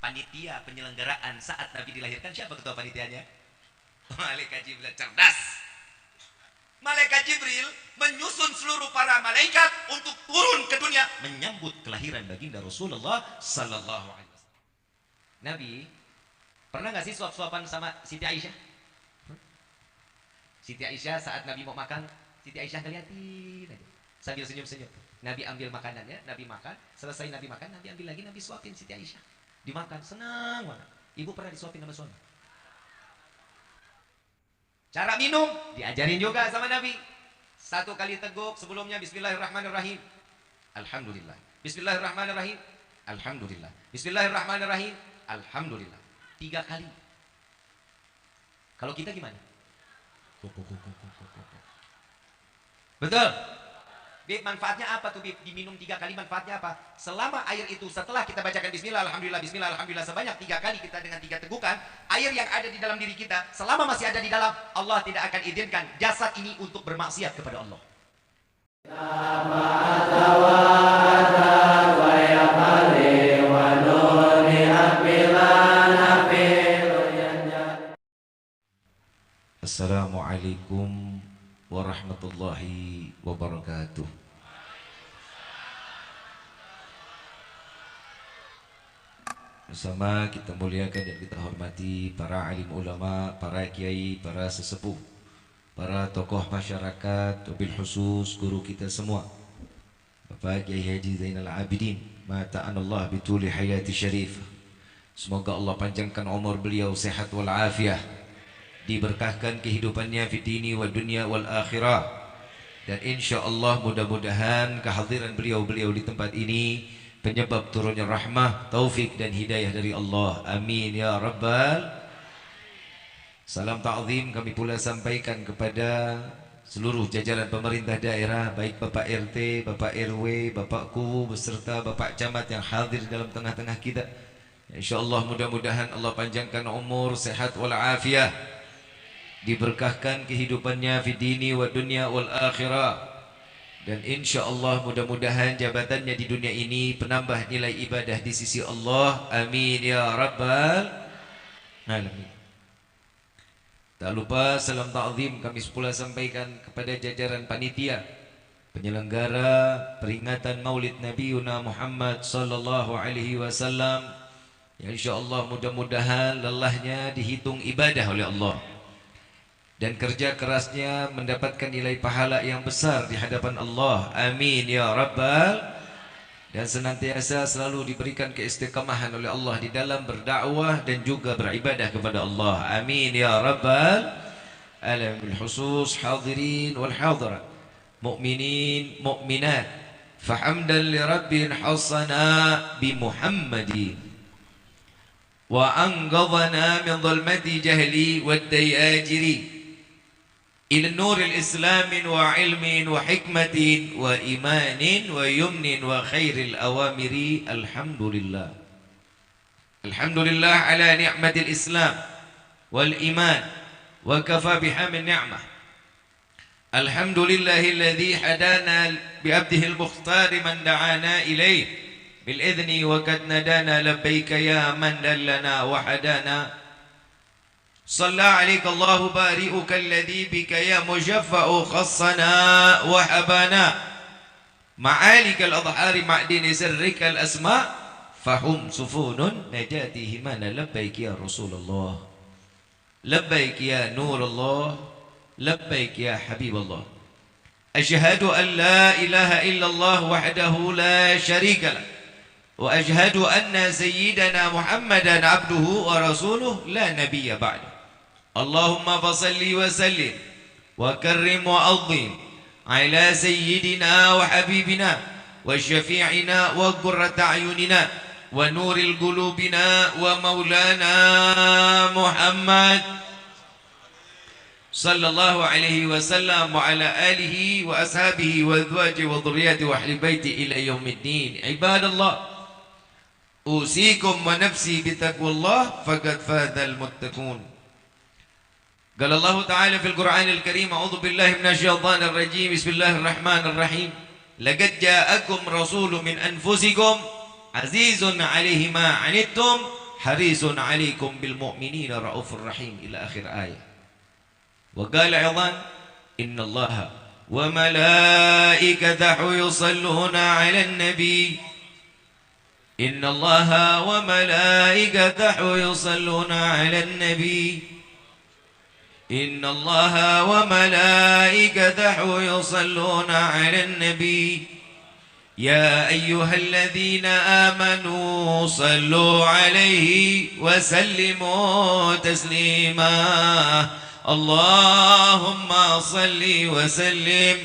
panitia penyelenggaraan saat Nabi dilahirkan, siapa ketua panitianya? Malaikat Jibril. Cerdas. Malaikat Jibril menyusun seluruh para malaikat untuk turun ke dunia menyambut kelahiran baginda Rasulullah sallallahu alaihi wasallam. Nabi pernah nggak sih suap-suapan sama Siti Aisyah? Siti Aisyah saat Nabi mau makan, Siti Aisyah ngeliatin aja sambil senyum-senyum. Nabi ambil makanannya, Nabi makan, selesai Nabi makan, Nabi ambil lagi, Nabi suapin Siti Aisyah. Dimakan, senang banget. Ibu pernah disuapin sama suami? Cara minum diajarin juga sama Nabi. Satu kali teguk sebelumnya bismillahirrahmanirrahim. Alhamdulillah. Bismillahirrahmanirrahim. Alhamdulillah. Bismillahirrahmanirrahim. Alhamdulillah. 3 kali. Kalau kita gimana? Betul. Bib, manfaatnya apa tuh Bib? Diminum 3 kali manfaatnya apa? Selama air itu setelah kita bacakan bismillah, alhamdulillah, bismillah, alhamdulillah sebanyak 3 kali kita dengan 3 tegukan, air yang ada di dalam diri kita, selama masih ada di dalam, Allah tidak akan izinkan jasad ini untuk bermaksiat kepada Allah. Assalamualaikum warahmatullahi wabarakatuh. Bersama kita muliakan dan kita hormati para alim ulama, para kiai, para sesepuh, para tokoh masyarakat, wabil khusus guru kita semua, Bapak Kiai Haji Zainal Abidin, mata'anallah bituli hayati syarif. Semoga Allah panjangkan umur beliau, sehat wal afiah, diberkahkan kehidupannya fi dini wa dunia wal akhirah, dan insya Allah mudah-mudahan kehadiran beliau di tempat ini penyebab turunnya rahmah, taufik dan hidayah dari Allah. Amin ya rabbal. Salam ta'zim kami pula sampaikan kepada seluruh jajaran pemerintah daerah, baik Bapak RT, Bapak RW, Bapak KU beserta Bapak Camat yang hadir dalam tengah-tengah kita. Insyaallah mudah-mudahan Allah panjangkan umur, sehat wal afiah, diberkahkan kehidupannya fi dini wa dunia wal akhirah, dan insya Allah mudah-mudahan jabatannya di dunia ini penambah nilai ibadah di sisi Allah. Amin ya rabbal alamin. Tak lupa salam ta'zim kami pula sampaikan kepada jajaran panitia penyelenggara peringatan Maulid Nabi Muhammad sallallahu alaihi wasallam, yang insya Allah mudah-mudahan lelahnya dihitung ibadah oleh Allah dan kerja kerasnya mendapatkan nilai pahala yang besar di hadapan Allah. Amin ya rabbal. Dan senantiasa selalu diberikan keistiqamahan oleh Allah di dalam berdakwah dan juga beribadah kepada Allah. Amin ya rabbal alamin. Khusus hadirin wal hadirat, mu'minin mu'minat, fahamdan li rabbin hasana bi Muhammadin wa anqadhana min dhulmati jahli wad dayajiri إلى النور الإسلام وعلم وحكمة وإيمان ويمن وخير الأوامر. الحمد لله. الحمد لله على نعمة الإسلام والإيمان وكفى بها من نعمة. الحمد لله الذي هدانا بعبده المختار من دعانا إليه بالإذن وقد ندانا لبيك يا من دلنا وحدانا. صلى عليك الله بارئك الذي بك يا مشفع خصنا وحبانا. معالك الأظهار معدن سرك الأسماء فهم سفون نجاته من. لبيك يا رسول الله، لبيك يا نور الله، لبيك يا حبيب الله. أشهد أن لا إله إلا الله وحده لا شريك له، وأشهد أن سيدنا محمدا عبده ورسوله لا نبي بعده. اللهم فصل وسلم وكرم وعظم على سيدنا وحبيبنا وشفيعنا وقرة أعيننا ونور قلوبنا ومولانا محمد صلى الله عليه وسلم وعلى آله وأصحابه وأزواجه وذريته وأهل بيته إلى يوم الدين. عباد الله، أوصيكم ونفسي بتقوى الله فقد فاز المتقون. قال الله تعالى في القرآن الكريم: أعوذ بالله من الشيطان الرجيم، بسم الله الرحمن الرحيم. لقد جاءكم رسول من أنفسكم عزيز عليه ما عنتم harisun 'alaikum bil mu'minina raufur rahim ila akhir ayat. Wa qala aidan innallaha wa malaikatahu yusalluna 'alan nabi. Innallaha wa malaikatahu yusalluna 'alan nabi. Innallaha wa malaikatahu yusalluna 'alan nabi. يا أيها الذين آمنوا صلوا عليه وسلموا تسليما اللهم صل وسلم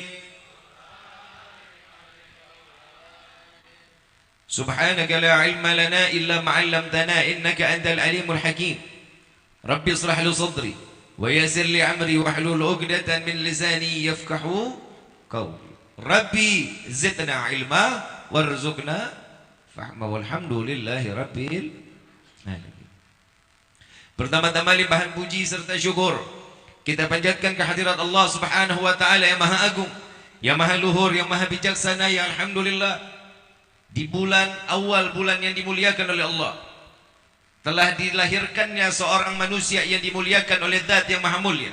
سبحانك لا علم لنا إلا ما علمتنا إنك أنت العليم الحكيم ربي اصلح لي صدري ويسر لي أمري واحلل عقدة من لساني يفقهوا قولي Rabbi zidna ilma warzuqna fahma walhamdulillahi rabbil alamin. Pertama-tama limpahan puji serta syukur kita panjatkan kehadirat Allah Subhanahu wa taala yang maha agung, yang maha luhur, yang maha bijaksana, yang alhamdulillah di bulan awal, bulan yang dimuliakan oleh Allah, telah dilahirkannya seorang manusia yang dimuliakan oleh Zat yang maha mulia,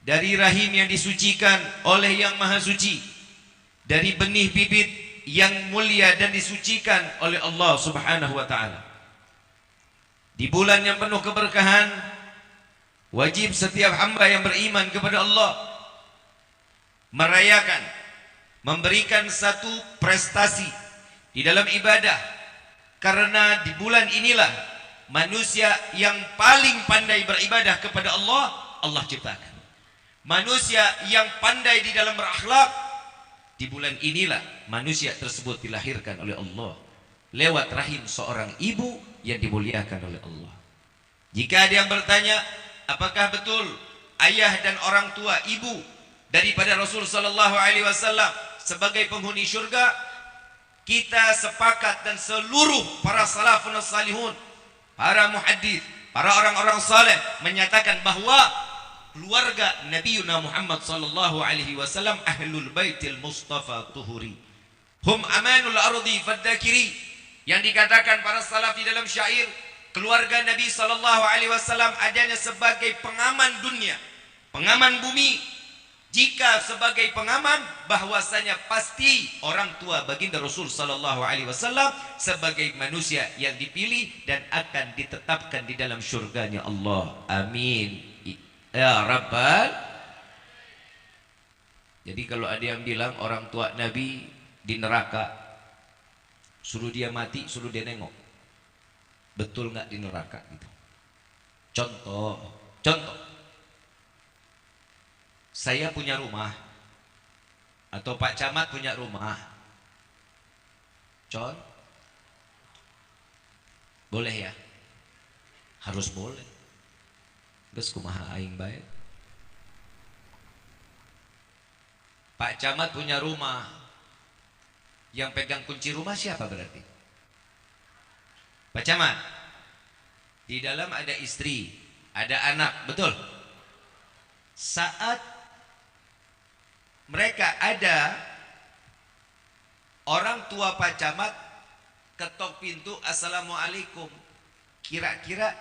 dari rahim yang disucikan oleh yang maha suci, dari benih bibit yang mulia dan disucikan oleh Allah Subhanahu wa taala. Di bulan yang penuh keberkahan, wajib setiap hamba yang beriman kepada Allah merayakan, memberikan satu prestasi di dalam ibadah, karena di bulan inilah manusia yang paling pandai beribadah kepada Allah, Allah ciptakan. Manusia yang pandai di dalam berakhlak, di bulan inilah manusia tersebut dilahirkan oleh Allah lewat rahim seorang ibu yang dimuliakan oleh Allah. Jika ada yang bertanya, apakah betul ayah dan orang tua ibu daripada Rasul sallallahu alaihi wasallam sebagai penghuni syurga? Kita sepakat dan seluruh para salafun salihun, para muhaddits, para orang-orang saleh menyatakan bahwa keluarga Nabi Muhammad sallallahu alaihi wasallam ahlul baitil mustafa tuhuri hum amanul ardi fadzakiri, yang dikatakan para salaf di dalam syair, keluarga Nabi sallallahu alaihi wasallam adanya sebagai pengaman dunia, pengaman bumi. Jika sebagai pengaman, bahwasanya pasti orang tua baginda Rasul sallallahu alaihi wasallam sebagai manusia yang dipilih dan akan ditetapkan di dalam syurganya Allah. Amin ya Rabbal. Jadi kalau ada yang bilang orang tua Nabi di neraka, suruh dia mati, suruh dia nengok, betul nggak di neraka gitu? Contoh, saya punya rumah atau Pak Camat punya rumah, boleh ya? Harus boleh. Geus kumaha aing bae. Pak Camat punya rumah, yang pegang kunci rumah siapa berarti? Pak Camat. Di dalam ada istri, ada anak, betul? Saat mereka ada, orang tua Pak Camat ketok pintu, assalamualaikum, kira-kira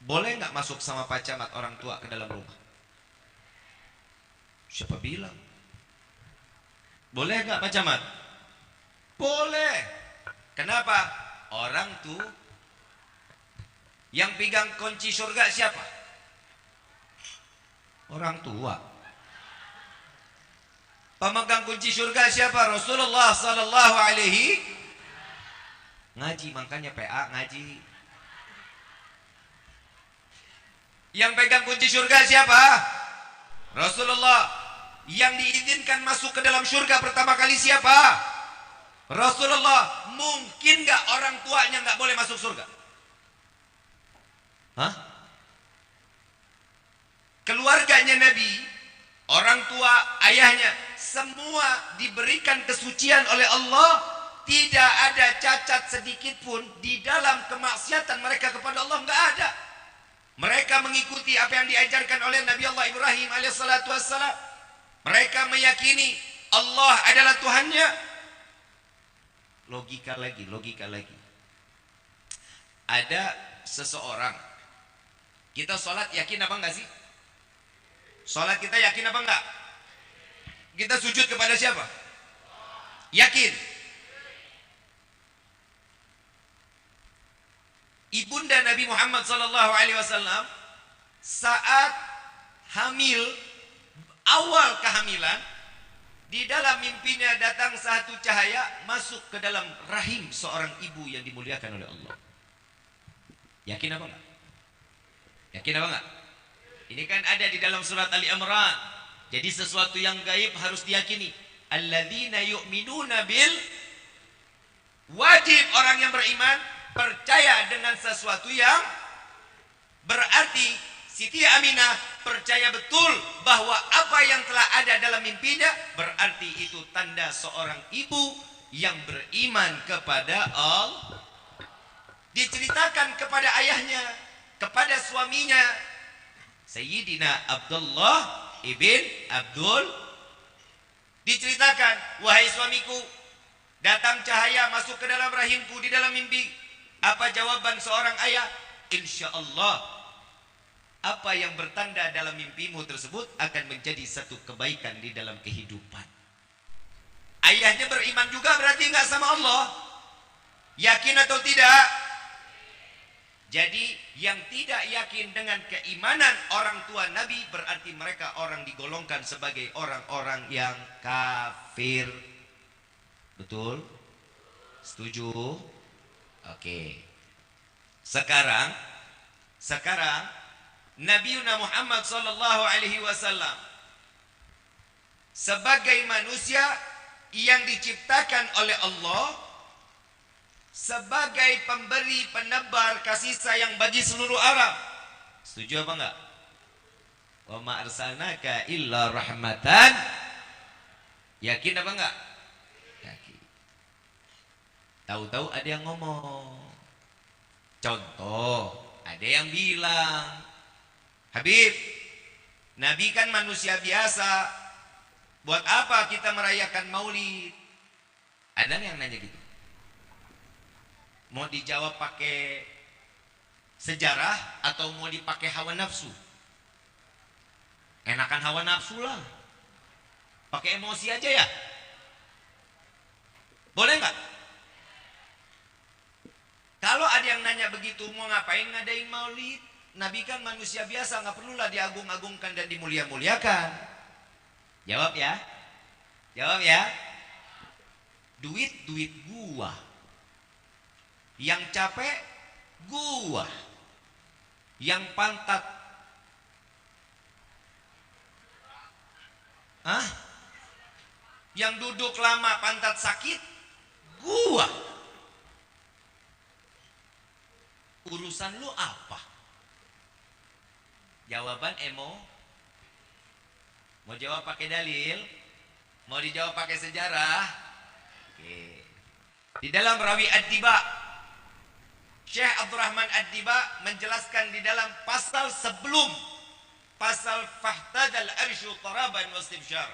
boleh nggak masuk sama Pak Camat orang tua ke dalam rumah? Siapa bilang? Boleh nggak Pak Camat? Boleh. Kenapa? Orang tuh yang pegang kunci surga siapa? Orang tua. Pemegang kunci surga siapa? Rasulullah sallallahu alaihi. Ngaji, makanya PA ngaji. Yang pegang kunci surga siapa? Rasulullah. Yang diizinkan masuk ke dalam surga pertama kali siapa? Rasulullah. Mungkin gak orang tuanya gak boleh masuk surga? Hah? Keluarganya Nabi, orang tua, ayahnya, semua diberikan kesucian oleh Allah. Tidak ada cacat sedikit pun di dalam kemaksiatan mereka kepada Allah, gak ada. Mereka mengikuti apa yang diajarkan oleh Nabi Allah Ibrahim alaihissalatu wassalam. Mereka meyakini Allah adalah Tuhannya. Logika lagi. Ada seseorang, kita sholat yakin apa enggak sih? Sholat kita yakin apa enggak? Kita sujud kepada siapa? Yakin. Ibunda Nabi Muhammad SAW saat hamil, awal kehamilan, di dalam mimpinya datang satu cahaya masuk ke dalam rahim seorang ibu yang dimuliakan oleh Allah. Yakin apa enggak? Yakin apa enggak? Ini kan ada di dalam surat Ali Imran. Jadi sesuatu yang gaib harus diyakini. Alladzina yu'minuna bil, wajib orang yang beriman percaya dengan sesuatu yang berarti Siti Aminah percaya betul bahwa apa yang telah ada dalam mimpinya berarti itu tanda seorang ibu yang beriman kepada Allah. Diceritakan kepada ayahnya, kepada suaminya Sayyidina Abdullah ibn Abdul, diceritakan, wahai suamiku, datang cahaya masuk ke dalam rahimku di dalam mimpi. Apa jawaban seorang ayah? Insya Allah apa yang bertanda dalam mimpimu tersebut akan menjadi satu kebaikan di dalam kehidupan. Ayahnya beriman juga berarti enggak sama Allah? Yakin atau tidak? Jadi yang tidak yakin dengan keimanan orang tua Nabi berarti mereka orang digolongkan sebagai orang-orang yang kafir. Betul? Setuju? Oke. Sekarang Nabi Muhammad sallallahu alaihi wasallam sebagai manusia yang diciptakan oleh Allah, sebagai pemberi penebar kasih sayang bagi seluruh alam. Setuju apa enggak? Wa ma arsalnaka illa rahmatan. Yakin apa enggak? Yakin. Tahu-tahu ada yang ngomong. Contoh, ada yang bilang, Habib, Nabi kan manusia biasa, buat apa kita merayakan maulid? Ada yang nanya gitu. Mau dijawab pakai sejarah atau mau dipakai hawa nafsu? Enakan hawa nafsu lah. Pakai emosi aja ya. Boleh nggak? Kalau ada yang nanya begitu, mau ngapain ngadain maulid? Nabi kan manusia biasa, nggak perlulah diagung-agungkan dan dimulia-muliakan. Jawab ya. Jawab ya. Duit gua. Yang capek gua. Yang pantat yang duduk lama pantat sakit gua. Urusan lu apa? Jawaban mau jawab pakai dalil, mau dijawab pakai sejarah. Oke. Di dalam Rawi Ad-Diba, Syekh Abdurrahman Ad-Diba menjelaskan di dalam pasal sebelum pasal fahtadal arsyu taraban wastibsyar.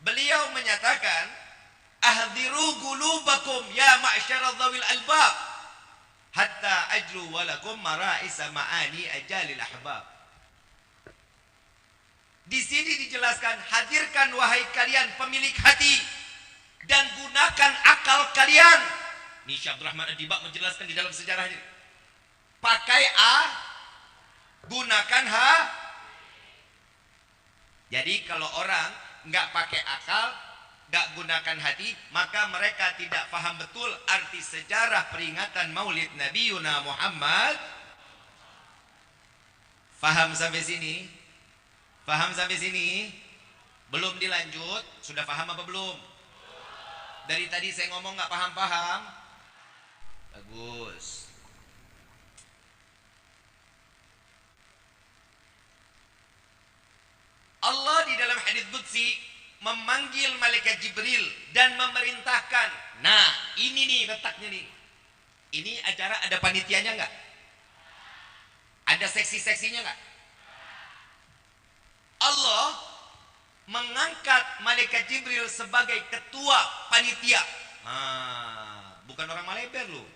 Beliau menyatakan, ahdziru qulubakum ya ma'syara dzawil albab hatta ajru walakum mara'isa ma'ani ajalil ahbab. Di sini dijelaskan, hadirkan wahai kalian pemilik hati dan gunakan akal kalian. Ini Syekh Abdurrahman Ad-Diba menjelaskan di dalam sejarahnya. Pakai A, gunakan H. Jadi kalau orang nggak pakai akal, nggak gunakan hati, maka mereka tidak paham betul arti sejarah peringatan Maulid Nabi Muhammad. Paham sampai sini? Paham sampai sini? Belum dilanjut? Sudah paham apa belum? Dari tadi saya ngomong nggak paham-paham? Bagus. Allah di dalam hadits qudsi memanggil malaikat Jibril dan memerintahkan. Nah, ini nih letaknya nih. Ini acara ada panitianya enggak? Ada seksi-seksinya enggak? Allah mengangkat malaikat Jibril sebagai ketua panitia. Bukan orang Maleber loh.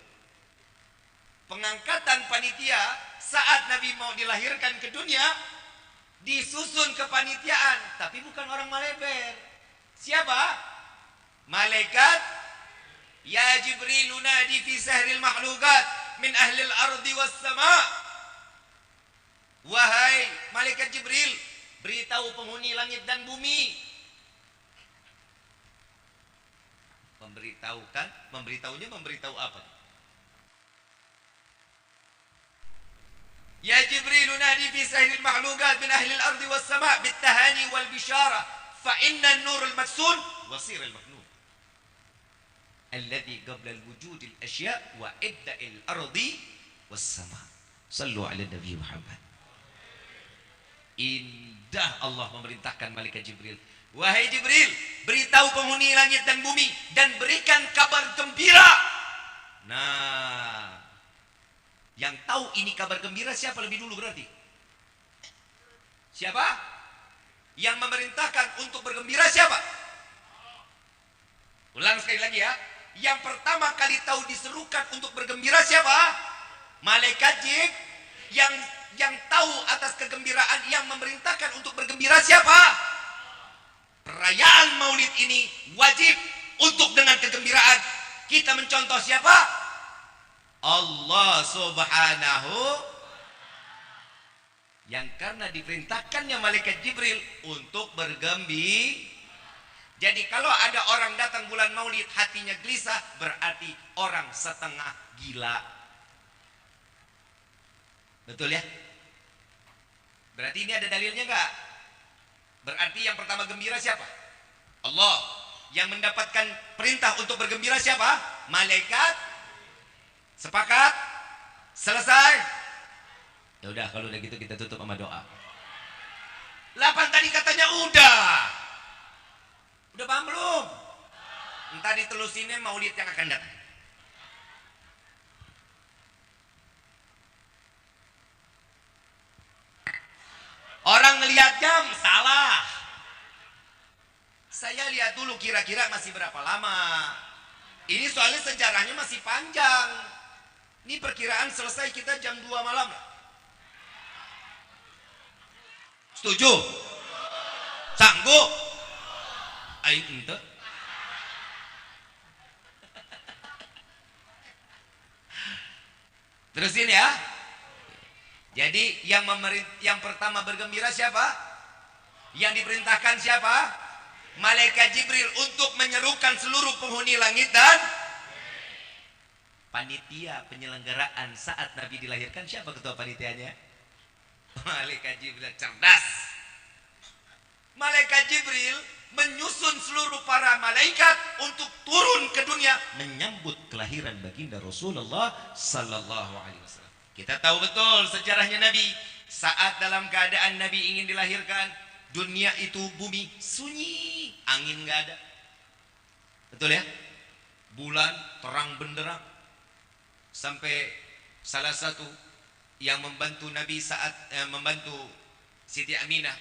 pengangkatan panitia saat Nabi mau dilahirkan ke dunia, disusun kepanitiaan, tapi bukan orang maleber. Siapa? Malaikat. Ya Jibril nadi fi sahril makhlukat min ahlil ardi was sama. Wahai malaikat Jibril, beritahu penghuni langit dan bumi. Memberitahukan, memberitahu apa? Ya Jibril nadi fi sahril makhlukat min ahlil ardi was sama bit tahani wal bishara fa inna an-nur al-maksun wasir al-maknun alladhi qabla al-wujud al-ashya' wa ibda al-ardi was sama. Sallu ala Nabi Muhammad. Indah Allah memerintahkan malaikat Jibril, wahai Jibril, beritahu penghuni langit dan bumi dan berikan kabar gembira. Nah, yang tahu ini kabar gembira siapa lebih dulu berarti? Siapa? Yang memerintahkan untuk bergembira siapa? Ulang sekali lagi ya. Yang pertama kali tahu diserukan untuk bergembira siapa? Malaikat Jibril. Yang tahu atas kegembiraan, yang memerintahkan untuk bergembira siapa? Perayaan Maulid ini wajib untuk dengan kegembiraan kita mencontoh siapa? Allah Subhanahu, yang karena diperintahkannya malaikat Jibril untuk bergembira. Jadi kalau ada orang datang bulan Maulid hatinya gelisah, berarti orang setengah gila. Betul ya? Berarti ini ada dalilnya enggak? Berarti yang pertama gembira siapa? Allah. Yang mendapatkan perintah untuk bergembira siapa? Malaikat. Sepakat? Selesai? Ya udah, kalau udah gitu kita tutup sama doa. 8 tadi katanya udah. Udah paham belum? Entah ditelusinnya Maulid yang akan datang. Orang ngelihat jam salah. Saya lihat dulu kira-kira masih berapa lama. Ini soalnya sejarahnya masih panjang. Ini perkiraan selesai kita jam 2 malam. Setuju? Sanggup? Ayo ente. Terusin ya. Jadi yang pertama bergembira siapa? Yang diperintahkan siapa? Malaikat Jibril untuk menyerukan seluruh penghuni langit dan panitia penyelenggaraan saat Nabi dilahirkan. Siapa ketua panitianya? Malaikat Jibril. Cerdas. Malaikat Jibril menyusun seluruh para malaikat untuk turun ke dunia menyambut kelahiran baginda Rasulullah sallallahu alaihi wasallam. Kita tahu betul sejarahnya Nabi. Saat dalam keadaan Nabi ingin dilahirkan, dunia itu bumi sunyi, angin nggak ada. Betul ya? Bulan terang benderang. Sampai salah satu yang membantu Nabi saat membantu Siti Aminah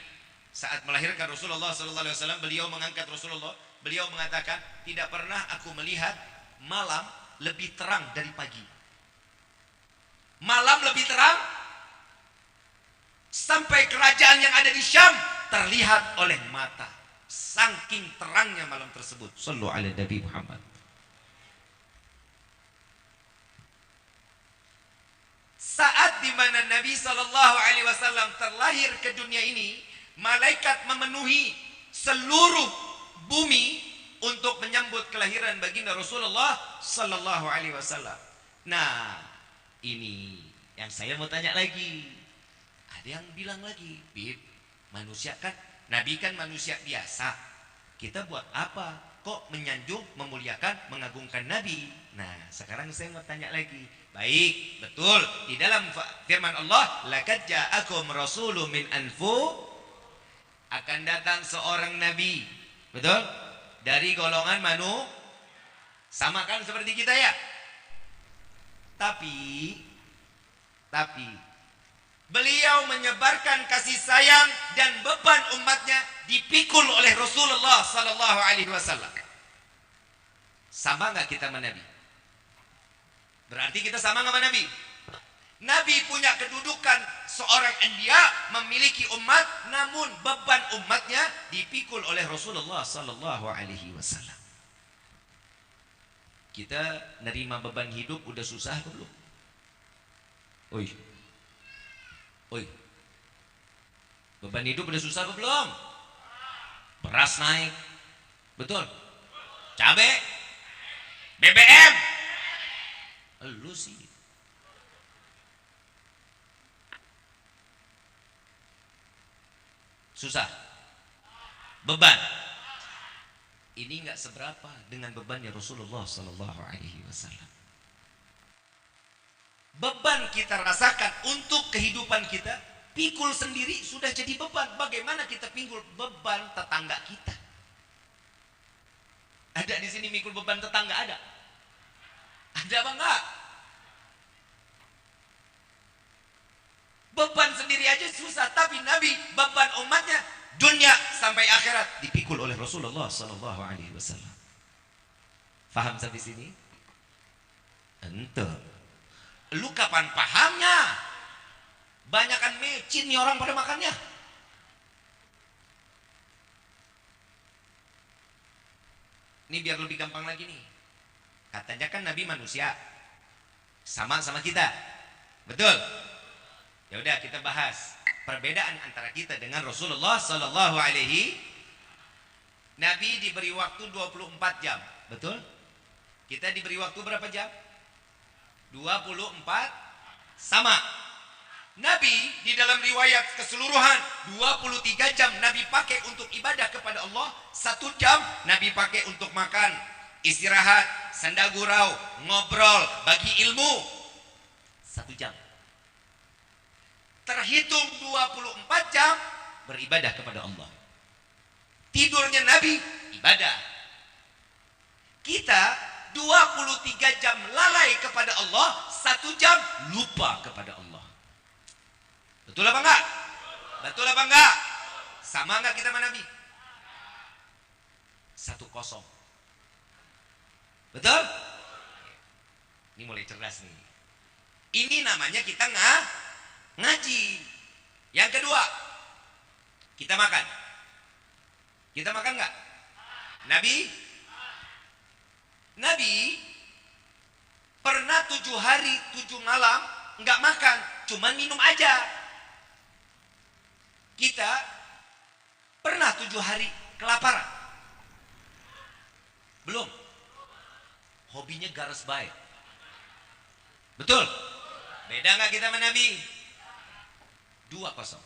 saat melahirkan Rasulullah sallallahu alaihi wasallam, beliau mengangkat Rasulullah. Beliau mengatakan, tidak pernah aku melihat malam lebih terang dari pagi. Malam lebih terang sampai kerajaan yang ada di Syam terlihat oleh mata, saking terangnya malam tersebut. Sallu ala Nabi Muhammad. Saat di mana Nabi sallallahu alaihi wasallam terlahir ke dunia ini, malaikat memenuhi seluruh bumi untuk menyambut kelahiran baginda Rasulullah sallallahu alaihi wasallam. Nah, ini yang saya mau tanya lagi. Ada yang bilang lagi, Bib, manusia kan, Nabi kan manusia biasa. Kita buat apa? Kok menyanjung, memuliakan, mengagungkan Nabi? Nah, sekarang saya mau tanya lagi. Baik, betul. Di dalam firman Allah, laqad ja'akum rasulun min anfusikum, akan datang seorang nabi. Betul? Dari golongan manusia. Sama kan seperti kita ya? Tapi beliau menyebarkan kasih sayang dan beban umatnya dipikul oleh Rasulullah sallallahu alaihi wasallam. Sama enggak kita sama Nabi? Berarti kita sama enggak sama Nabi? Nabi punya kedudukan seorang anbiya, memiliki umat, namun beban umatnya dipikul oleh Rasulullah sallallahu alaihi wasallam. Kita nerima beban hidup udah susah atau belum? Oi. Oi. Beban hidup udah susah atau belum? Beras naik. Betul? Cabe? BBM? Lu sih. Susah. Beban. Ini enggak seberapa dengan bebannya Rasulullah sallallahu alaihi wasallam. Beban kita rasakan untuk kehidupan kita, pikul sendiri sudah jadi beban. Bagaimana kita pikul beban tetangga kita? Ada di sini mikul beban tetangga ada? Ada apa enggak? Beban sendiri aja susah, tapi Nabi beban umatnya dunia sampai akhirat dipikul oleh Rasulullah sallallahu alaihi wasallam. Faham sampai sini? Ente. Lu kapan pahamnya? Banyakan mecin nih orang pada makannya. Ini biar lebih gampang lagi nih. Katanya kan Nabi manusia. Sama kita. Betul? Ya udah kita bahas perbedaan antara kita dengan Rasulullah sallallahu alaihi. Nabi diberi waktu 24 jam. Betul? Kita diberi waktu berapa jam? 24 sama. Nabi di dalam riwayat keseluruhan 23 jam Nabi pakai untuk ibadah kepada Allah, 1 jam Nabi pakai untuk makan, istirahat, senda gurau, ngobrol, bagi ilmu. 1 jam. Terhitung 24 jam beribadah kepada Allah. Tidurnya Nabi ibadah. Kita 23 jam lalai kepada Allah, 1 jam lupa kepada Allah. Betul apa enggak? Betul apa enggak? Sama enggak kita sama Nabi? 1-0. Betul? Ini mulai cerdas nih. Ini namanya kita ngaji. Yang kedua, kita makan. Kita makan enggak? Nabi pernah 7 hari 7 malam enggak makan, cuman minum aja. Kita pernah 7 hari kelaparan? Belum. Hobinya garas baik. Betul? Beda nggak kita sama Nabi? 2-0.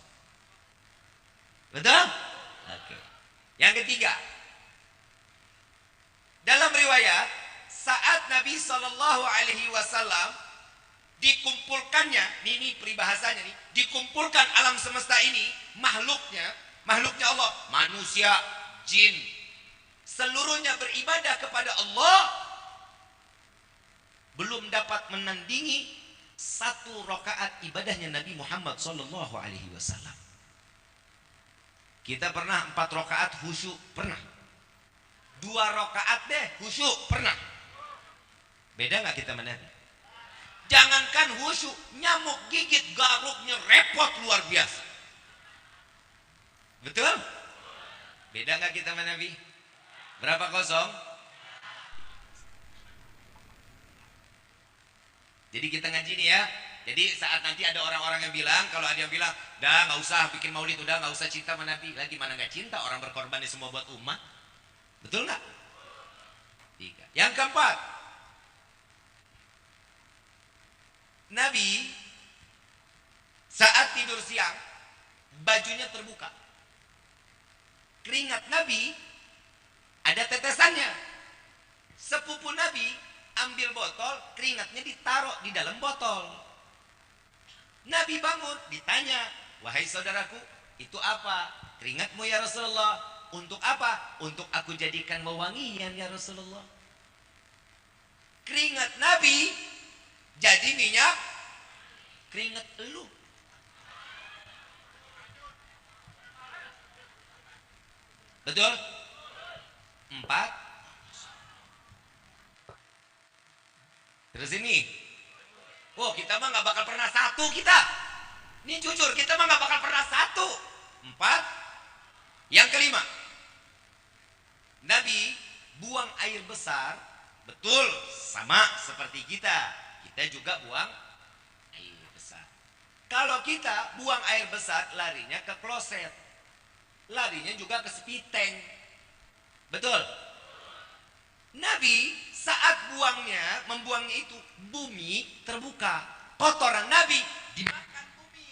Betul? Oke. Yang ketiga, dalam riwayat saat Nabi Shallallahu Alaihi Wasallam dikumpulkannya, ini peribahasanya nih, dikumpulkan alam semesta ini, makhluknya Allah, manusia, jin, seluruhnya beribadah kepada Allah, belum dapat menandingi 1 rakaat ibadahnya Nabi Muhammad sallallahu alaihi wasallam. Kita pernah 4 rakaat khusyuk, pernah. 2 rakaat deh khusyuk, pernah. Beda nggak kita sama Nabi? Jangankan khusyuk, nyamuk gigit garuknya repot luar biasa. Betul? Beda nggak kita sama Nabi? Berapa 0? Jadi kita ngaji nih ya. Jadi saat nanti ada orang-orang yang bilang, kalau ada yang bilang, dah nggak usah bikin maulid, udah nggak usah cinta sama Nabi. Lagi mana nggak cinta, orang berkorban ini semua buat umat. Betul nggak? 3. Yang keempat, Nabi saat tidur siang bajunya terbuka. Keringat Nabi ada tetesannya. Sepupu Nabi ambil botol, keringatnya ditaruh di dalam botol. Nabi bangun, ditanya, "Wahai saudaraku, itu apa? Keringatmu ya Rasulullah. Untuk apa? Untuk aku jadikan wewangian ya Rasulullah." Keringat Nabi jadi minyak keringat elu. Betul? 4. Terus ini, oh kita mah nggak bakal pernah 1 Satu kita. Ini jujur, kita mah nggak bakal pernah satu. 4. Yang kelima, Nabi buang air besar, betul, sama seperti kita. Kita juga buang air besar. Kalau kita buang air besar, larinya ke kloset. Larinya juga ke spiteng. Betul? Nabi saat membuangnya itu, bumi terbuka. Kotoran Nabi dimakan bumi.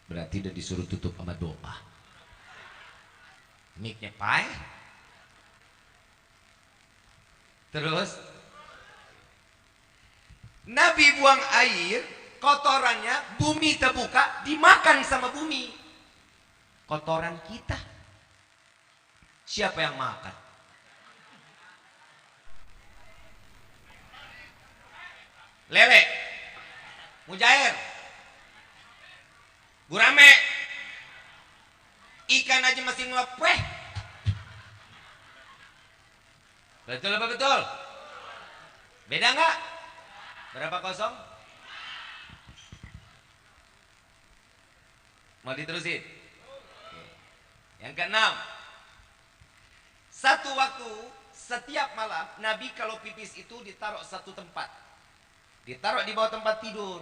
Berarti udah disuruh tutup sama doa. Mic-nya pai. Terus Nabi buang air, kotorannya bumi terbuka, dimakan sama bumi. Kotoran kita, siapa yang makan? Lele, mujair, gurame, ikan aja masih ngelepeh. Betul apa betul? Beda nggak? Berapa kosong? Mau diterusin? Yang keenam, satu waktu setiap malam Nabi kalau pipis itu ditaruh satu tempat, ditaruh di bawah tempat tidur.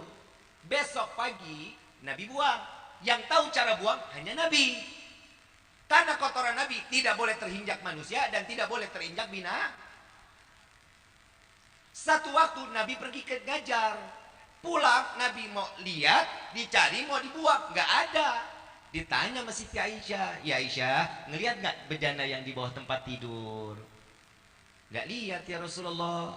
Besok pagi Nabi buang. Yang tahu cara buang hanya Nabi. Karena kotoran Nabi tidak boleh terinjak manusia dan tidak boleh terinjak binatang. Satu waktu Nabi pergi ke Gajar. Pulang Nabi mau lihat, dicari mau dibuang, nggak ada. Ditanya sama Siti Aisyah, ya Aisyah, ngelihat nggak bejana yang di bawah tempat tidur? Nggak lihat ya Rasulullah.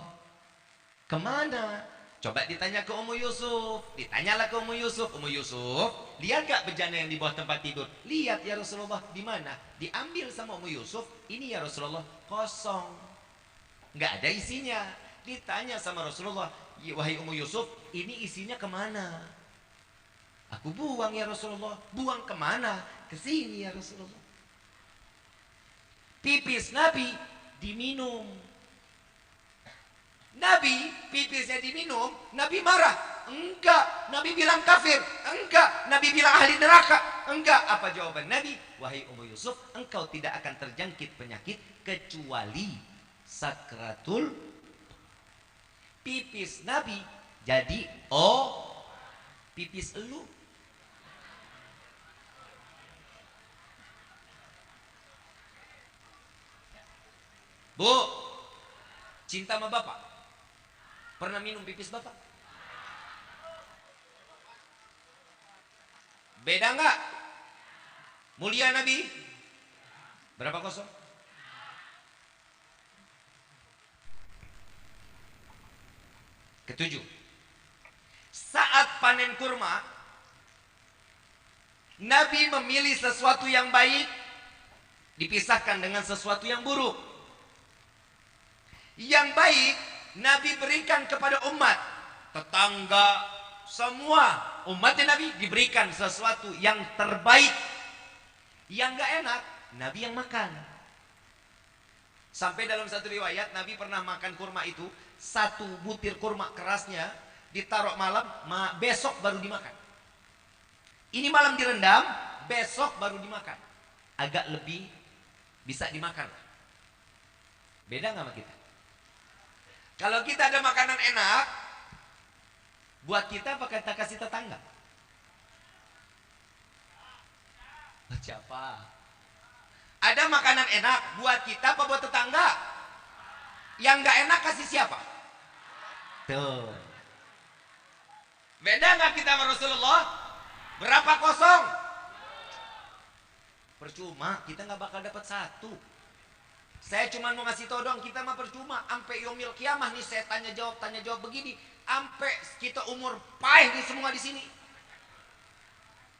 Kemana? Coba ditanya ke Ummu Yusuf. Ditanyalah ke Ummu Yusuf. Ummu Yusuf, lihat gak bejana yang di bawah tempat tidur? Lihat ya Rasulullah. Di mana? Diambil sama Ummu Yusuf. Ini ya Rasulullah, kosong, nggak ada isinya. Ditanya sama Rasulullah, wahai Ummu Yusuf, ini isinya kemana? Aku buang ya Rasulullah. Buang kemana? Ke sini ya Rasulullah. Pipis Nabi diminum. Nabi pipisnya diminum, Nabi marah. Enggak. Nabi bilang kafir. Enggak. Nabi bilang ahli neraka. Enggak. Apa jawaban Nabi? Wahai Ummu Yusuf, engkau tidak akan terjangkit penyakit kecuali sakratul. Pipis Nabi jadi pipis elu. Bu, cinta sama bapak? Pernah minum pipis bapak? Beda nggak? Mulia Nabi? Berapa kosong? Ketujuh. Saat panen kurma, Nabi memilih sesuatu yang baik dipisahkan dengan sesuatu yang buruk. Yang baik Nabi berikan kepada umat, tetangga, semua umatnya Nabi diberikan sesuatu yang terbaik. Yang gak enak, Nabi yang makan. Sampai dalam satu riwayat, Nabi pernah makan kurma itu, satu butir kurma kerasnya ditaruh malam, besok baru dimakan. Ini malam direndam, besok baru dimakan. Agak lebih bisa dimakan. Beda gak sama kita? Kalau kita ada makanan enak, buat kita apa kita kasih tetangga? Siapa? Ada makanan enak, buat kita apa buat tetangga? Yang gak enak kasih siapa? Tuh. Beda gak kita sama Rasulullah? Berapa kosong? Percuma, kita gak bakal dapat satu. Saya cuma mau ngasih tau dong, kita mah percuma. Sampai yaumil kiamah nih saya tanya jawab begini. Sampai kita umur paeh nih semua di sini.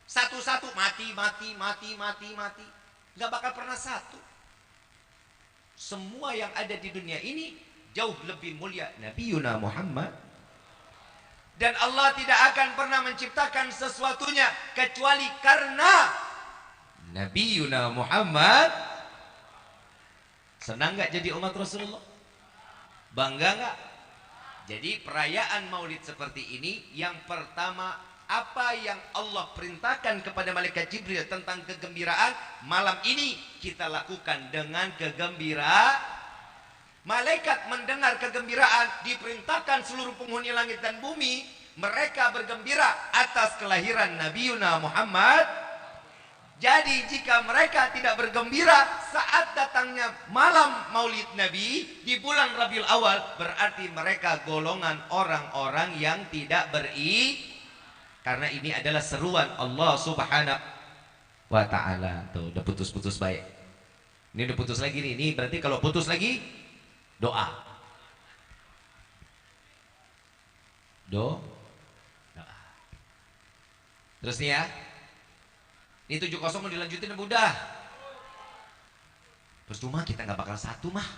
Satu-satu mati. Gak bakal pernah satu. Semua yang ada di dunia ini jauh lebih mulia Nabiuna Muhammad. Dan Allah tidak akan pernah menciptakan sesuatunya kecuali karena Nabiuna Muhammad. Senang nggak jadi umat Rasulullah? Bangga nggak? Jadi perayaan Maulid seperti ini, yang pertama, apa yang Allah perintahkan kepada malaikat Jibril tentang kegembiraan, malam ini kita lakukan dengan kegembiraan. Malaikat mendengar kegembiraan, diperintahkan seluruh penghuni langit dan bumi, mereka bergembira atas kelahiran Nabiuna Muhammad. Jadi jika mereka tidak bergembira saat datangnya malam Maulid Nabi di bulan Rabiul Awal, berarti mereka golongan orang-orang yang tidak karena ini adalah seruan Allah Subhanahu wa Ta'ala. Tuh, udah putus-putus baik. Ini udah putus lagi nih. Ini berarti kalau putus lagi doa. Doa. Terus nih ya. Ini 70 mau dilanjutin udah. Percuma kita nggak bakal satu mah.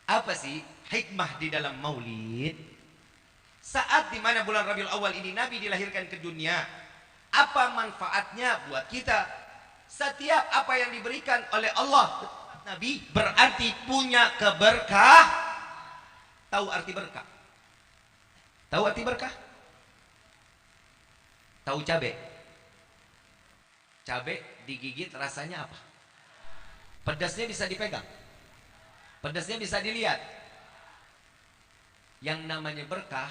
Apa sih hikmah di dalam Maulid? Saat dimana bulan Rabiul Awal ini Nabi dilahirkan ke dunia, apa manfaatnya buat kita? Setiap apa yang diberikan oleh Allah Nabi berarti punya keberkah. Tahu arti berkah? Tahu arti berkah? Tahu cabai? Cabai digigit rasanya apa? Pedasnya bisa dipegang. Pedasnya bisa dilihat. Yang namanya berkah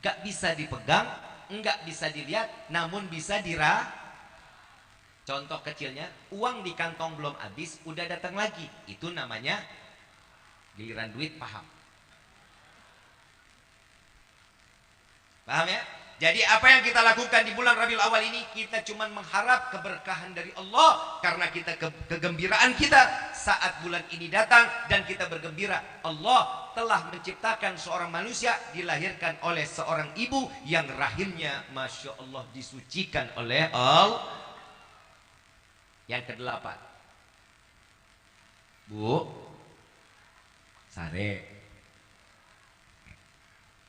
gak bisa dipegang, enggak bisa dilihat, namun bisa Contoh kecilnya, uang di kantong belum habis, udah datang lagi. Itu namanya giliran duit, paham? Paham ya? Jadi apa yang kita lakukan di bulan Rabiul Awal ini, kita cuma mengharap keberkahan dari Allah. Karena kita kegembiraan kita saat bulan ini datang dan kita bergembira. Allah telah menciptakan seorang manusia dilahirkan oleh seorang ibu yang rahimnya Masya Allah disucikan oleh Allah. Yang kedelapan, Bu Sare,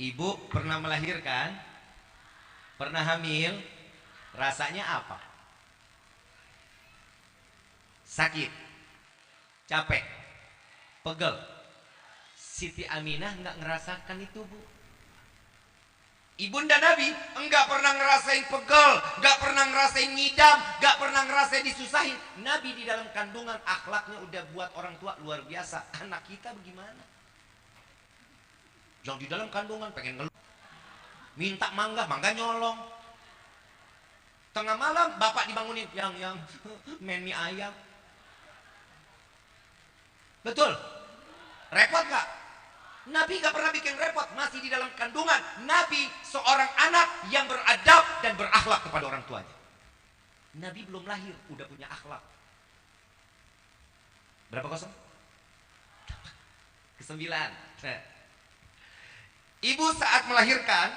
ibu pernah melahirkan? Pernah hamil? Rasanya apa? Sakit? Capek? Pegel? Siti Aminah nggak ngerasakan itu, Bu. Ibunda Nabi enggak pernah ngerasain pegel, enggak pernah ngerasain ngidam, enggak pernah ngerasain disusahin. Nabi di dalam kandungan akhlaknya udah buat orang tua luar biasa. Anak kita bagaimana? Yang di dalam kandungan pengen ngeluh, minta mangga nyolong. Tengah malam bapak dibangunin, yang main mie ayam. Betul? Repot gak? Nabi gak pernah bikin repot, masih di dalam kandungan. Nabi seorang anak yang beradab dan berakhlak kepada orang tuanya. Nabi belum lahir udah punya akhlak. Berapa kosong? Ke-9. Ibu saat melahirkan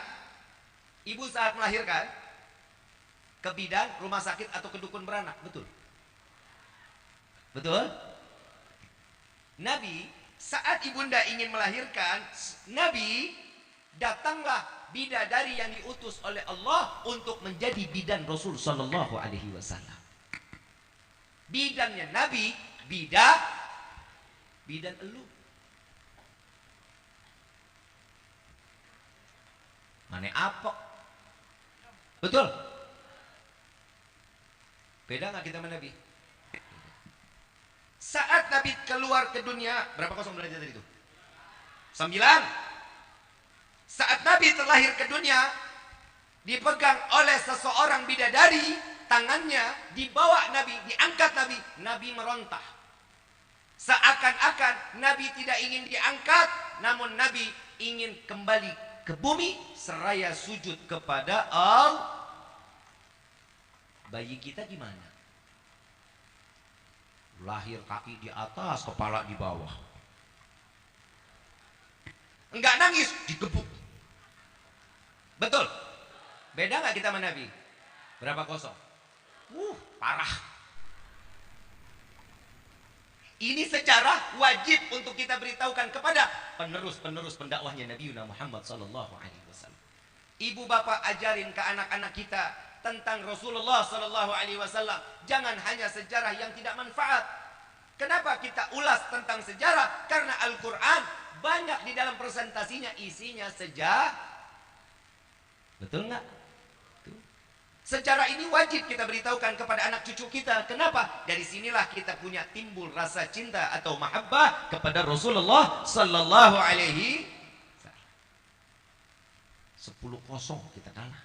ke bidan, rumah sakit atau ke dukun beranak, betul? Betul? Nabi saat ibunda ingin melahirkan, Nabi datanglah bidadari yang diutus oleh Allah untuk menjadi bidan Rasul sallallahu alaihi wasallam. Bidannya Nabi, bidan elu. Mana apa? Betul? Beda nggak kita sama Nabi? Saat Nabi keluar ke dunia, berapa kosong belajar tadi itu? 9. Saat Nabi terlahir ke dunia, dipegang oleh seseorang bidadari, tangannya dibawa Nabi, diangkat Nabi, Nabi merontah. Seakan-akan Nabi tidak ingin diangkat, namun Nabi ingin kembali ke bumi seraya sujud kepada Allah. Bayi kita gimana? Lahir kaki di atas, kepala di bawah. Enggak nangis, digebuk. Betul? Beda nggak kita sama Nabi? Berapa kosong? Parah. Ini secara wajib untuk kita beritahukan kepada penerus pendakwahnya Nabi Muhammad sallallahu alaihi wasallam. Ibu bapak ajarin ke anak-anak kita tentang Rasulullah sallallahu alaihi wasallam. Jangan hanya sejarah yang tidak manfaat. Kenapa kita ulas tentang sejarah? Karena Al-Qur'an banyak di dalam presentasinya isinya sejarah. Betul nggak? Sejarah ini wajib kita beritahukan kepada anak cucu kita. Kenapa? Dari sinilah kita punya timbul rasa cinta atau mahabbah kepada Rasulullah sallallahu alaihi wasallam. 10-0 kita kalah.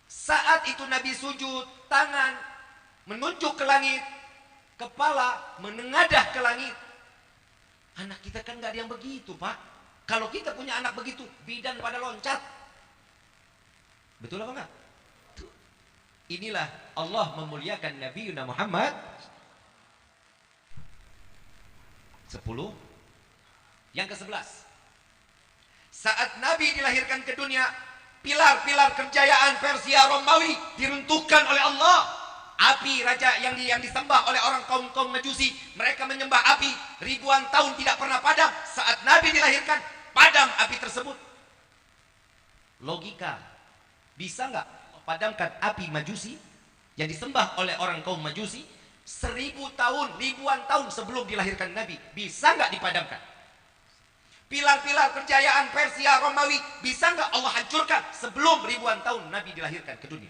Saat itu Nabi sujud, tangan menunjuk ke langit, kepala menengadah ke langit. Anak kita kan nggak ada yang begitu, Pak. Kalau kita punya anak begitu, bidan pada loncat. Betul apa enggak? Inilah Allah memuliakan Nabi Muhammad. 10. Yang ke-11. Saat Nabi dilahirkan ke dunia, pilar-pilar kejayaan Persia Romawi diruntuhkan oleh Allah. Api raja yang disembah oleh orang kaum Majusi, mereka menyembah api ribuan tahun tidak pernah padam. Saat Nabi dilahirkan, padam api tersebut. Logika, bisa nggak padamkan api Majusi yang disembah oleh orang kaum Majusi 1000 tahun, ribuan tahun sebelum dilahirkan Nabi? Bisa nggak dipadamkan? Pilar-pilar kejayaan Persia Romawi bisa nggak Allah hancurkan sebelum ribuan tahun Nabi dilahirkan ke dunia?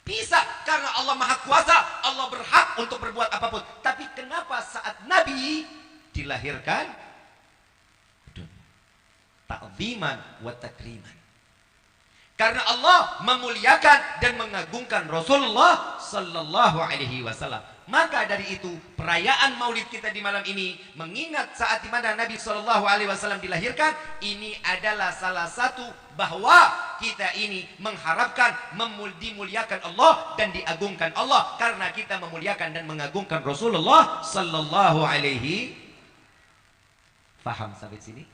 Bisa, karena Allah Maha Kuasa, Allah berhak untuk berbuat apapun. Tapi kenapa saat Nabi dilahirkan, ta'ziman wa takriman? Karena Allah memuliakan dan mengagungkan Rasulullah sallallahu alaihi wasallam. Maka dari itu perayaan Maulid kita di malam ini mengingat saat di mana Nabi sallallahu alaihi wasallam dilahirkan, ini adalah salah satu bahwa kita ini mengharapkan dimuliakan Allah dan diagungkan Allah karena kita memuliakan dan mengagungkan Rasulullah sallallahu alaihi. Paham sampai sini?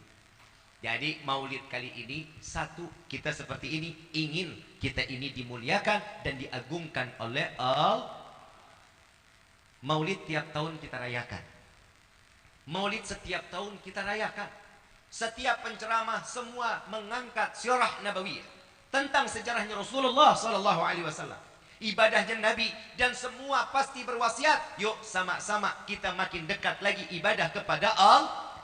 Jadi Maulid kali ini satu, kita seperti ini ingin kita ini dimuliakan dan diagungkan oleh Allah. Maulid tiap tahun kita rayakan. Maulid setiap tahun kita rayakan. Setiap penceramah semua mengangkat sirah nabawiyah tentang sejarahnya Rasulullah sallallahu alaihi wasallam, ibadahnya Nabi, dan semua pasti berwasiat, yuk sama-sama kita makin dekat lagi ibadah kepada Allah.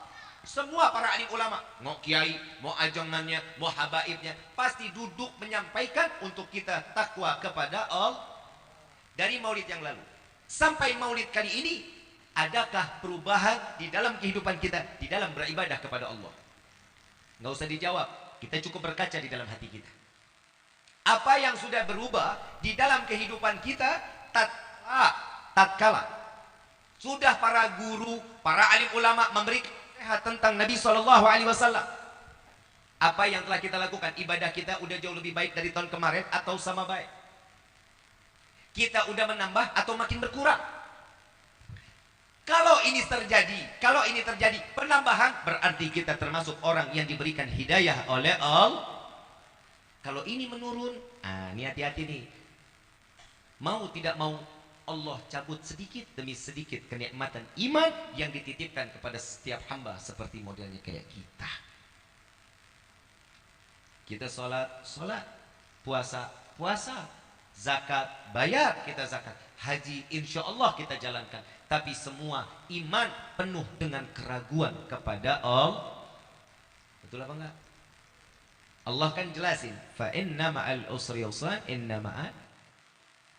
Semua para alim ulama, mau kiai, mau ajongannya, mau habaibnya, pasti duduk menyampaikan untuk kita takwa kepada Allah. Dari Maulid yang lalu sampai Maulid kali ini, adakah perubahan di dalam kehidupan kita, di dalam beribadah kepada Allah? Nggak usah dijawab, kita cukup berkaca di dalam hati kita. Apa yang sudah berubah di dalam kehidupan kita tatkala sudah para guru, para alim ulama memberikan nasihat tentang Nabi Shallallahu Alaihi Wasallam? Apa yang telah kita lakukan? Ibadah kita udah jauh lebih baik dari tahun kemarin atau sama baik? Kita udah menambah atau makin berkurang? Kalau ini terjadi penambahan, berarti kita termasuk orang yang diberikan hidayah oleh Allah. Kalau ini menurun, ini hati-hati nih. Mau tidak mau, Allah cabut sedikit demi sedikit kenikmatan iman yang dititipkan kepada setiap hamba seperti modelnya kayak kita. Kita sholat, puasa, zakat, bayar kita zakat, haji, insya Allah kita jalankan. Tapi semua iman penuh dengan keraguan kepada Allah. Betul apa enggak? Allah kan jelasin, fa inna ma'al usri yusran, inna ma'al.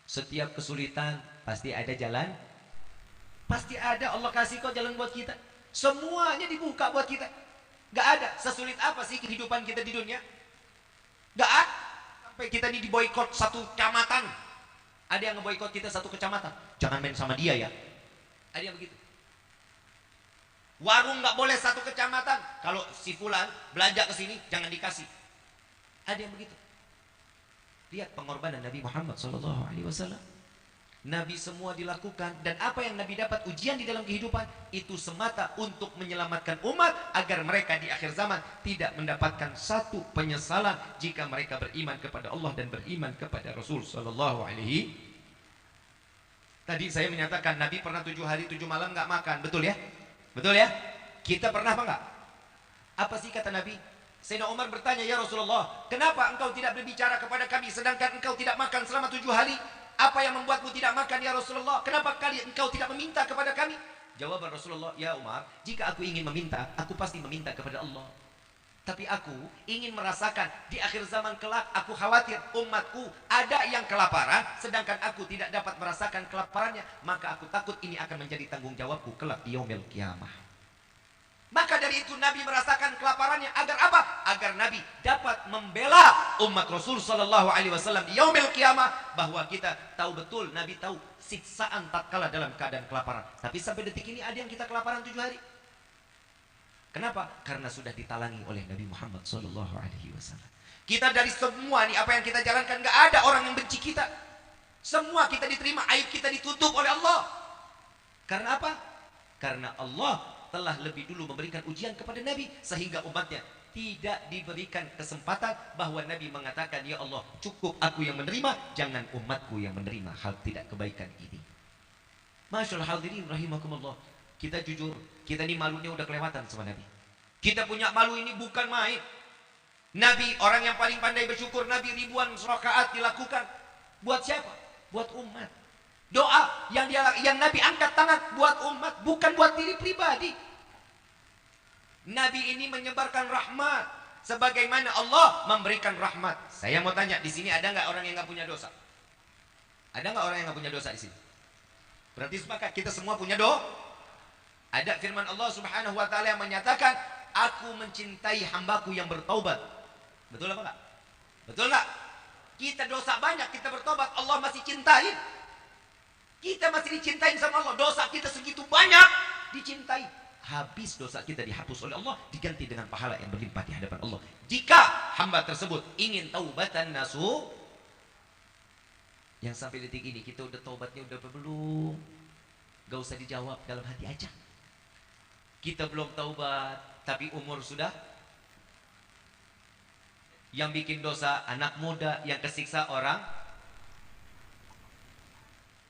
Setiap kesulitan pasti ada jalan. Pasti ada, Allah kasih kok jalan buat kita. Semuanya dibuka buat kita. Gak ada sesulit apa sih kehidupan kita di dunia? Gak ada. Sampai kita ini diboikot satu kecamatan. Ada yang ngeboikot kita satu kecamatan. Jangan main sama dia ya. Ada yang begitu. Warung gak boleh satu kecamatan. Kalau si fulan belanja ke sini jangan dikasih. Ada yang begitu. Lihat pengorbanan Nabi Muhammad SAW. Nabi semua dilakukan, dan apa yang Nabi dapat ujian di dalam kehidupan itu semata untuk menyelamatkan umat agar mereka di akhir zaman tidak mendapatkan satu penyesalan jika mereka beriman kepada Allah dan beriman kepada Rasul sallallahu alaihi. Tadi saya menyatakan Nabi pernah 7 hari 7 malam nggak makan, betul ya? Betul ya? Kita pernah apa enggak? Apa sih kata Nabi? Sayyidina Umar bertanya, ya Rasulullah, kenapa engkau tidak berbicara kepada kami sedangkan engkau tidak makan selama 7 hari? Apa yang membuatmu tidak makan ya Rasulullah? Kenapa engkau tidak meminta kepada kami? Jawaban Rasulullah, ya Umar, jika aku ingin meminta, aku pasti meminta kepada Allah. Tapi aku ingin merasakan di akhir zaman kelak, aku khawatir umatku ada yang kelaparan, sedangkan aku tidak dapat merasakan kelaparannya. Maka aku takut ini akan menjadi tanggung jawabku kelak di yaumil qiyamah. Maka dari itu Nabi merasakan kelaparannya. Agar apa? Agar Nabi dapat membela umat Rasul Sallallahu Alaihi Wasallam di yaumil qiyamah. Bahwa kita tahu betul, Nabi tahu siksaan tatkala dalam keadaan kelaparan. Tapi sampai detik ini ada yang kita kelaparan 7 hari. Kenapa? Karena sudah ditalangi oleh Nabi Muhammad Sallallahu Alaihi Wasallam. Kita dari semua nih apa yang kita jalankan, gak ada orang yang benci kita. Semua kita diterima, aib kita ditutup oleh Allah. Karena apa? Karena Allah telah lebih dulu memberikan ujian kepada Nabi sehingga umatnya tidak diberikan kesempatan bahwa Nabi mengatakan, ya Allah, cukup aku yang menerima, jangan umatku yang menerima hal tidak kebaikan ini. Masyaallah hadirin rahimakumullah. Kita jujur, kita ini malunya udah kelewatan sama Nabi. Kita punya malu ini bukan main. Nabi orang yang paling pandai bersyukur. Nabi ribuan rakaat dilakukan. Buat siapa? Buat umat. Doa yang Nabi angkat tangan buat umat, bukan buat diri pribadi. Nabi ini menyebarkan rahmat sebagaimana Allah memberikan rahmat. Saya mau tanya, di sini ada nggak orang yang nggak punya dosa? Ada nggak orang yang nggak punya dosa di sini? Berarti sepakat kita semua punya dosa. Ada firman Allah Subhanahu wa taala yang menyatakan, aku mencintai hambaku yang bertaubat. Betul apa enggak? Betul enggak? Kita dosa banyak, kita bertobat, Allah masih cintai. Kita masih dicintai sama Allah. Dosa kita segitu banyak dicintai. Habis dosa kita dihapus oleh Allah, diganti dengan pahala yang berlimpah di hadapan Allah. Jika hamba tersebut ingin taubatan nasuh, yang sampai detik ini kita udah taubatnya udah belum? Gak usah dijawab, dalam hati aja. Kita belum taubat, tapi umur sudah. Yang bikin dosa anak muda, yang kesiksa orang.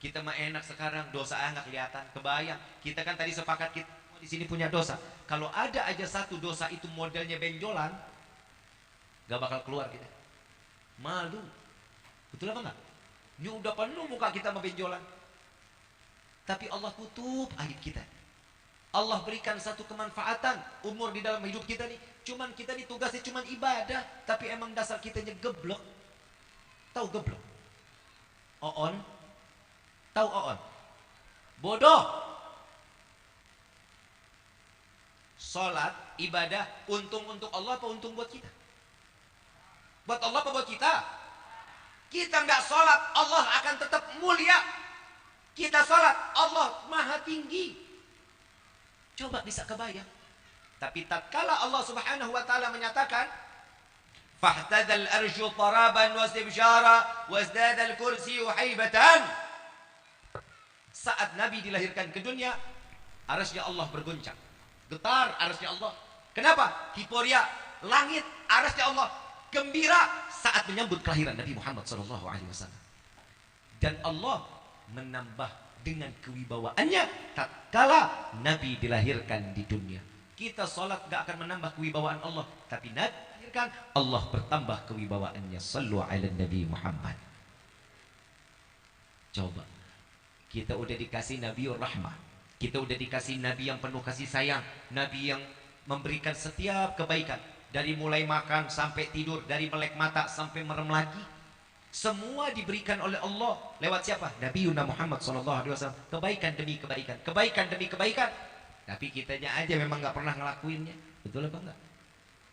Kita mah enak sekarang, dosa nggak kelihatan, kebayang. Kita kan tadi sepakat kita di sini punya dosa. Kalau ada aja satu dosa itu modelnya benjolan, gak bakal keluar kita. Malu. Betul apa enggak? Ini udah penuh muka kita sama benjolan. Tapi Allah tutup aib kita. Allah berikan satu kemanfaatan umur di dalam hidup kita nih. Cuman kita nih tugasnya cuman ibadah, tapi emang dasar kitanya geblok. Tahu geblok? Oon? Tahu oon? Bodoh. Salat, ibadah, untung untuk Allah apa untung buat kita? Buat Allah apa buat kita? Kita nggak salat, Allah akan tetap mulia. Kita salat, Allah maha tinggi. Coba bisa kebayang. Tapi tatkala Allah Subhanahu wa taala menyatakan, fahtadal arsyu taraban wastibsyara wasdadal kursiyu haibatan. Saat Nabi dilahirkan ke dunia, arasnya Allah bergoncang. Getar arasnya Allah. Kenapa? Hiporia, langit, arasnya Allah gembira saat menyambut kelahiran Nabi Muhammad SAW. Dan Allah menambah dengan kewibawaannya tatkala Nabi dilahirkan di dunia. Kita sholat gak akan menambah kewibawaan Allah, tapi Nabi dilahirkan, Allah bertambah kewibawaannya. Sallu ala Nabi Muhammad. Coba, kita udah dikasih Nabiur Rahmah, kita udah dikasih Nabi yang penuh kasih sayang, Nabi yang memberikan setiap kebaikan, dari mulai makan sampai tidur, dari melek mata sampai merem lagi. Semua diberikan oleh Allah lewat siapa? Nabi Muhammad SAW. Kebaikan demi kebaikan, kebaikan demi kebaikan. Tapi kitanya aja memang nggak pernah ngelakuinnya. Betul apa enggak?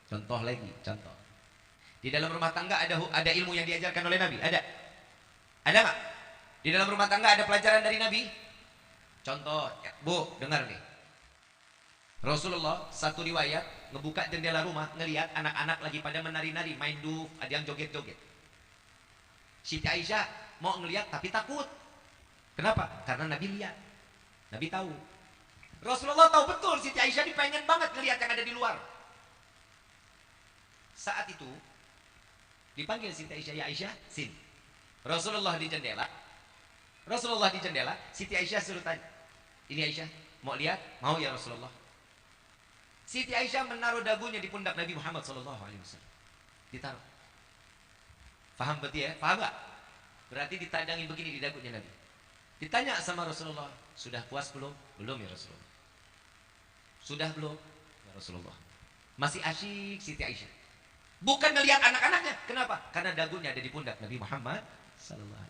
Contoh lagi, contoh. Di dalam rumah tangga ada ilmu yang diajarkan oleh Nabi? Ada? Ada nggak? Di dalam rumah tangga ada pelajaran dari Nabi? Contoh, ya, Bu, dengar nih. Rasulullah satu riwayat ngebuka jendela rumah, ngelihat anak-anak lagi pada menari-nari, main duf, ada yang joget-joget. Siti Aisyah mau ngelihat tapi takut. Kenapa? Karena Nabi lihat. Nabi tahu. Rasulullah tahu betul Siti Aisyah pengen banget ngelihat yang ada di luar. Saat itu dipanggil Siti Aisyah, ya Aisyah, sini. Rasulullah di jendela. Siti Aisyah suruh tanya, ini Aisyah, mau lihat? Mau ya Rasulullah. Siti Aisyah menaruh dagunya di pundak Nabi Muhammad SAW. Ditaruh. Faham berarti ya? Faham gak? Berarti ditadangi begini di dagunya Nabi. Ditanya sama Rasulullah, sudah puas belum? Belum ya Rasulullah. Sudah belum? Ya Rasulullah. Masih asyik Siti Aisyah. Bukan ngelihat anak-anaknya. Kenapa? Karena dagunya ada di pundak Nabi Muhammad SAW.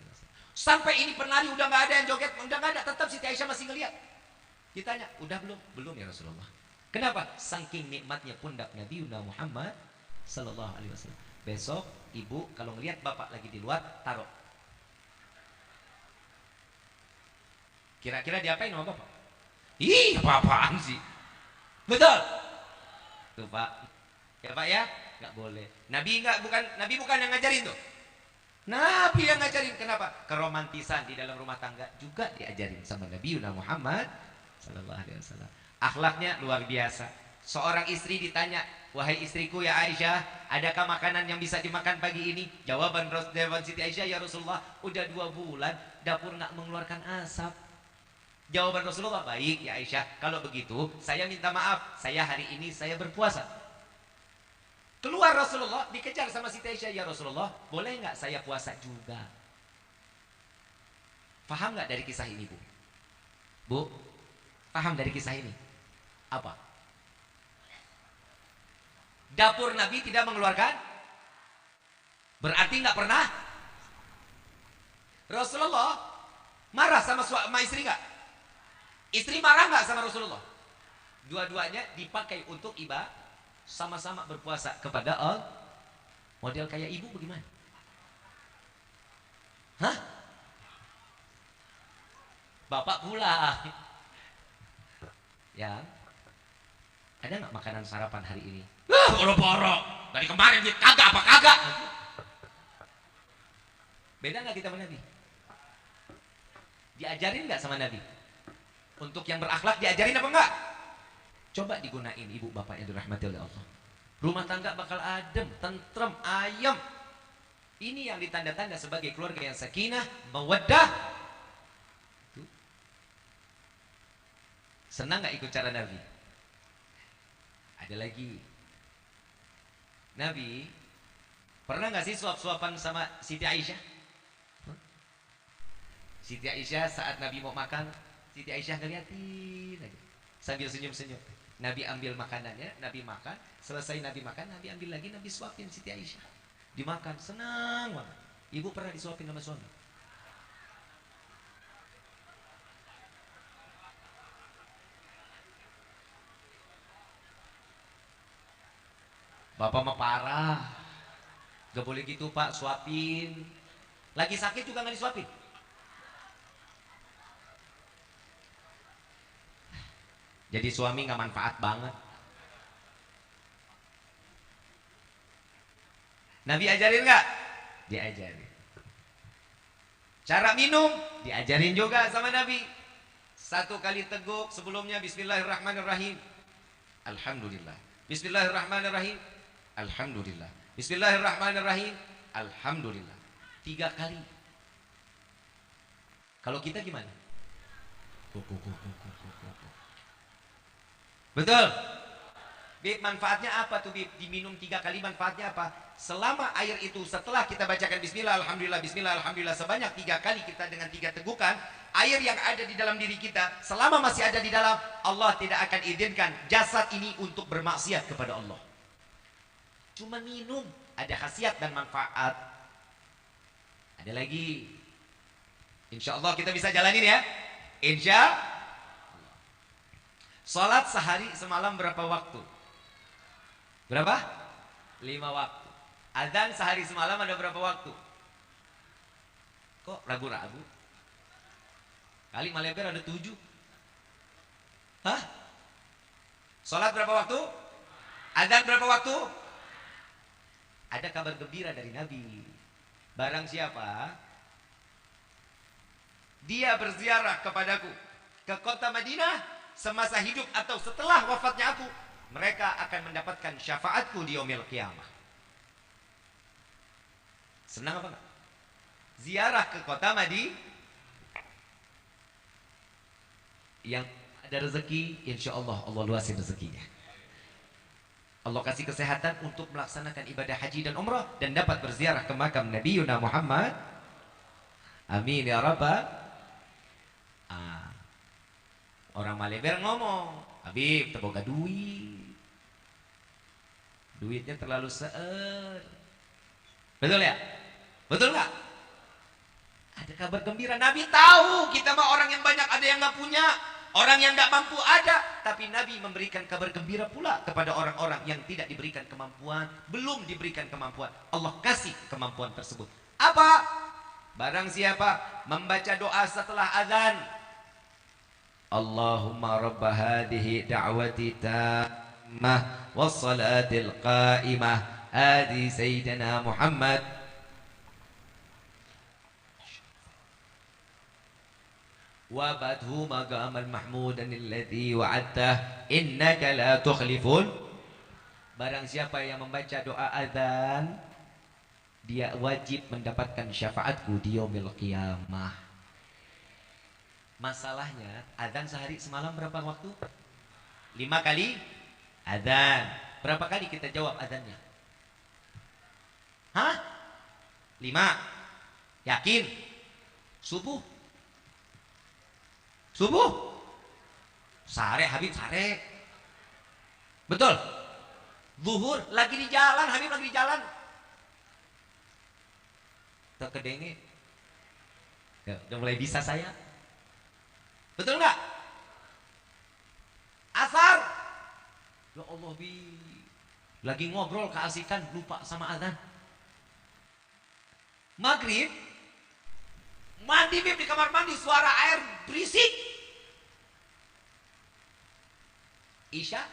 Sampai ini penari udah nggak ada yang joget, udah nggak ada, tetap Siti Aisyah masih ngelihat. Ditanya, udah belum? Belum ya Rasulullah. Kenapa? Saking nikmatnya pundak Nabi Muhammad SAW. Besok ibu kalau ngelihat bapak lagi di luar, taruh. Kira-kira diapain sama bapak? Ih, apa-apaan sih? Betul. Tuh Pak. Ya Pak ya? Nggak boleh. Nabi bukan yang ngajarin tuh. Nabi yang ngajarin. Kenapa? Keromantisan di dalam rumah tangga juga diajarin sama Nabi Muhammad SAW. Akhlaknya luar biasa. Seorang istri ditanya, wahai istriku ya Aisyah, adakah makanan yang bisa dimakan pagi ini? Jawaban Siti Aisyah, ya Rasulullah, udah 2 bulan dapur nggak mengeluarkan asap. Jawaban Rasulullah, baik ya Aisyah, kalau begitu saya minta maaf, saya hari ini saya berpuasa. Keluar Rasulullah, dikejar sama Siti Aisyah, ya Rasulullah, boleh nggak saya puasa juga? Paham nggak dari kisah ini, Bu? Bu, paham dari kisah ini? Apa? Dapur Nabi tidak mengeluarkan, berarti nggak pernah. Rasulullah marah sama istri nggak? Istri marah nggak sama Rasulullah? Dua-duanya dipakai untuk ibadah, sama-sama berpuasa kepada Allah. Model kayak ibu bagaimana? Hah? Bapak pula. Ya, ada nggak makanan sarapan hari ini? Boro-boro. Dari kemarin dia kagak apa kagak. Beda nggak kita sama Nabi? Diajarin nggak sama Nabi? Untuk yang berakhlak diajarin apa enggak? Coba digunain ibu bapak yang dirahmati oleh Allah. Rumah tangga bakal adem, tentrem, ayem. Ini yang ditanda-tanda sebagai keluarga yang sakinah, mawaddah. Senang nggak ikut cara Nabi? Ada lagi. Nabi pernah nggak sih suap-suapan sama Siti Aisyah? Siti Aisyah saat Nabi mau makan, Siti Aisyah ngeliatin aja sambil senyum-senyum. Nabi ambil makanannya, Nabi makan. Selesai Nabi makan, Nabi ambil lagi, Nabi suapin Siti Aisyah. Dimakan, senang banget. Ibu pernah disuapin sama suami? Bapak mah parah. Gak boleh gitu Pak, suapin. Lagi sakit juga gak disuapin. Jadi suami gak manfaat banget. Nabi ajarin gak? Diajarin. Cara minum diajarin juga sama Nabi. 1 kali teguk sebelumnya Bismillahirrahmanirrahim. Alhamdulillah. Bismillahirrahmanirrahim. Alhamdulillah. Bismillahirrahmanirrahim. Alhamdulillah. 3 kali. Kalau kita gimana? Betul. Bib, manfaatnya apa tuh Bib? Diminum 3 kali manfaatnya apa? Selama air itu setelah kita bacakan Bismillah, Alhamdulillah, Bismillah, Alhamdulillah sebanyak 3 kali kita dengan 3 tegukan, air yang ada di dalam diri kita, selama masih ada di dalam, Allah tidak akan izinkan jasad ini untuk bermaksiat kepada Allah. Cuma minum, ada khasiat dan manfaat. Ada lagi. Insya Allah kita bisa jalanin ya. Insya Allah. Salat sehari semalam berapa waktu? Berapa? 5 waktu. Azan sehari semalam ada berapa waktu? Kok ragu-ragu? Kali Maleber ada 7. Hah? Salat berapa waktu? Azan berapa waktu? Ada kabar gembira dari Nabi. Barang siapa dia berziarah kepadaku ke kota Madinah semasa hidup atau setelah wafatnya aku, mereka akan mendapatkan syafaatku di yaumil qiyamah. Senang apa enggak? Ziarah ke kota Madinah. Yang ada rezeki, insya Allah Allah luasin rezekinya. Allah kasih kesehatan untuk melaksanakan ibadah haji dan umrah dan dapat berziarah ke makam Nabi Yuna Muhammad. Amin ya rabbal. Orang Maleber ngomong, Habib teboga duit, duitnya terlalu seueur. Betul ya? Betul nggak? Ada kabar gembira. Nabi tahu kita mah orang yang banyak ada yang nggak punya, orang yang nggak mampu ada, tapi Nabi memberikan kabar gembira pula kepada orang-orang yang tidak diberikan kemampuan, belum diberikan kemampuan. Allah kasih kemampuan tersebut. Apa? Barang siapa membaca doa setelah azan, Allahumma rabba hadhihi da'wati tammah wassalatil qa'imah hadi sayyidina Muhammad wabadhu maqamal mahmudan alladhi wa'adtah innaka la tukhlifun. Barang siapa yang membaca doa azan, dia wajib mendapatkan syafaatku di yaumil qiyamah. Masalahnya azan sehari semalam berapa waktu? 5 kali azan. Berapa kali kita jawab azannya? Hah? 5. Yakin? Subuh? Subuh? Sare Habib sare. Betul? Zuhur lagi di jalan, Habib lagi di jalan. Terkedenge. Ya, udah mulai bisa saya. Betul nggak? Asar. Ya Allah bi. Lagi ngobrol keasikan lupa sama azan. Maghrib. Mandi bib di kamar mandi suara air berisik. Isya.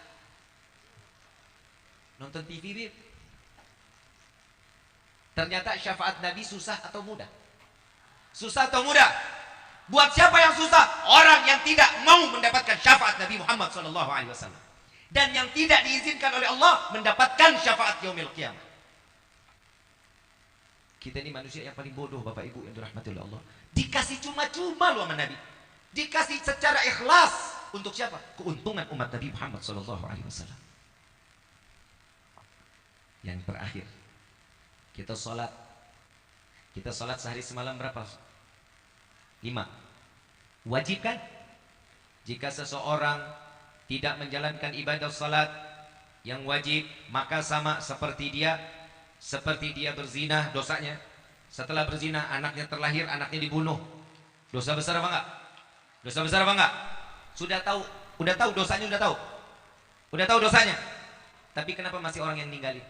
Nonton TV bib. Ternyata syafaat Nabi susah atau mudah? Susah atau mudah? Buat siapa yang susah? Orang yang tidak mau mendapatkan syafaat Nabi Muhammad SAW dan yang tidak diizinkan oleh Allah mendapatkan syafaat yaumil qiyamah. Kita ini manusia yang paling bodoh, Bapak Ibu yang dirahmati oleh Allah. Dikasih cuma-cuma loh sama Nabi. Dikasih secara ikhlas. Untuk siapa? Keuntungan umat Nabi Muhammad SAW. Yang terakhir, kita sholat. Kita sholat sehari semalam berapa? 5. Wajib kan? Jika seseorang tidak menjalankan ibadah salat yang wajib, maka sama seperti dia berzina dosanya. Setelah berzina anaknya terlahir, anaknya dibunuh. Dosa besar apa enggak? Dosa besar apa enggak? Udah tahu dosanya, udah tahu dosanya. Tapi kenapa masih orang yang ninggalin?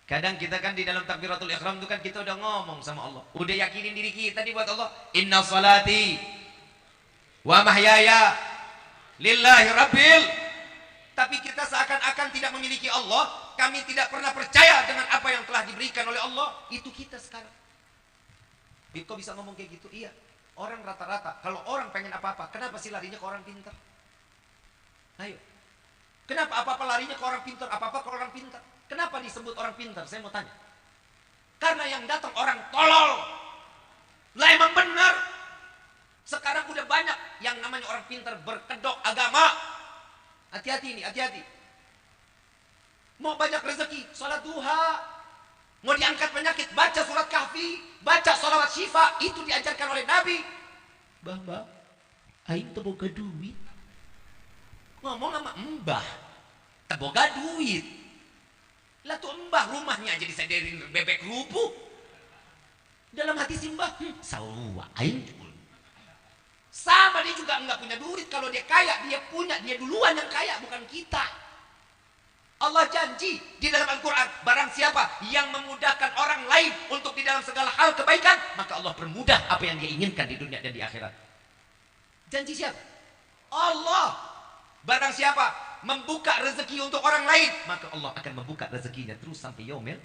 Kadang kita kan di dalam takbiratul ihram itu kan kita udah ngomong sama Allah, udah yakinin diri kita nih buat Allah, inna salati wa mahyaya lillahi rabbil. Tapi kita seakan-akan tidak memiliki Allah, kami tidak pernah percaya dengan apa yang telah diberikan oleh Allah. Itu kita sekarang. Kok bisa ngomong kayak gitu? Iya, orang rata-rata kalau orang pengen apa-apa, kenapa sih larinya ke orang pintar? Ayo, kenapa apa-apa larinya ke orang pintar, apa-apa ke orang pintar? Kenapa disebut orang pintar? Saya mau tanya. Karena yang datang orang tolol. Lah emang benar. Sekarang udah banyak yang namanya orang pintar berkedok agama. Hati-hati ini, hati-hati. Mau banyak rezeki, sholat duha. Mau diangkat penyakit, baca surat kahfi, baca sholawat syifa. Itu diajarkan oleh Nabi. Mbah, aing teboga duit. Ngomong sama mbah, teboga duit. Lah tuh mbah rumahnya aja disediain bebek rubuh. Dalam hati si mbah, sawa aing. Sama dia juga enggak punya duit. Kalau dia kaya, dia punya, dia duluan yang kaya, bukan kita. Allah janji di dalam Al-Quran, barang siapa yang memudahkan orang lain untuk di dalam segala hal kebaikan, maka Allah permudah apa yang dia inginkan di dunia dan di akhirat. Janji siapa? Allah. Barang siapa membuka rezeki untuk orang lain, maka Allah akan membuka rezekinya terus sampai yaumil.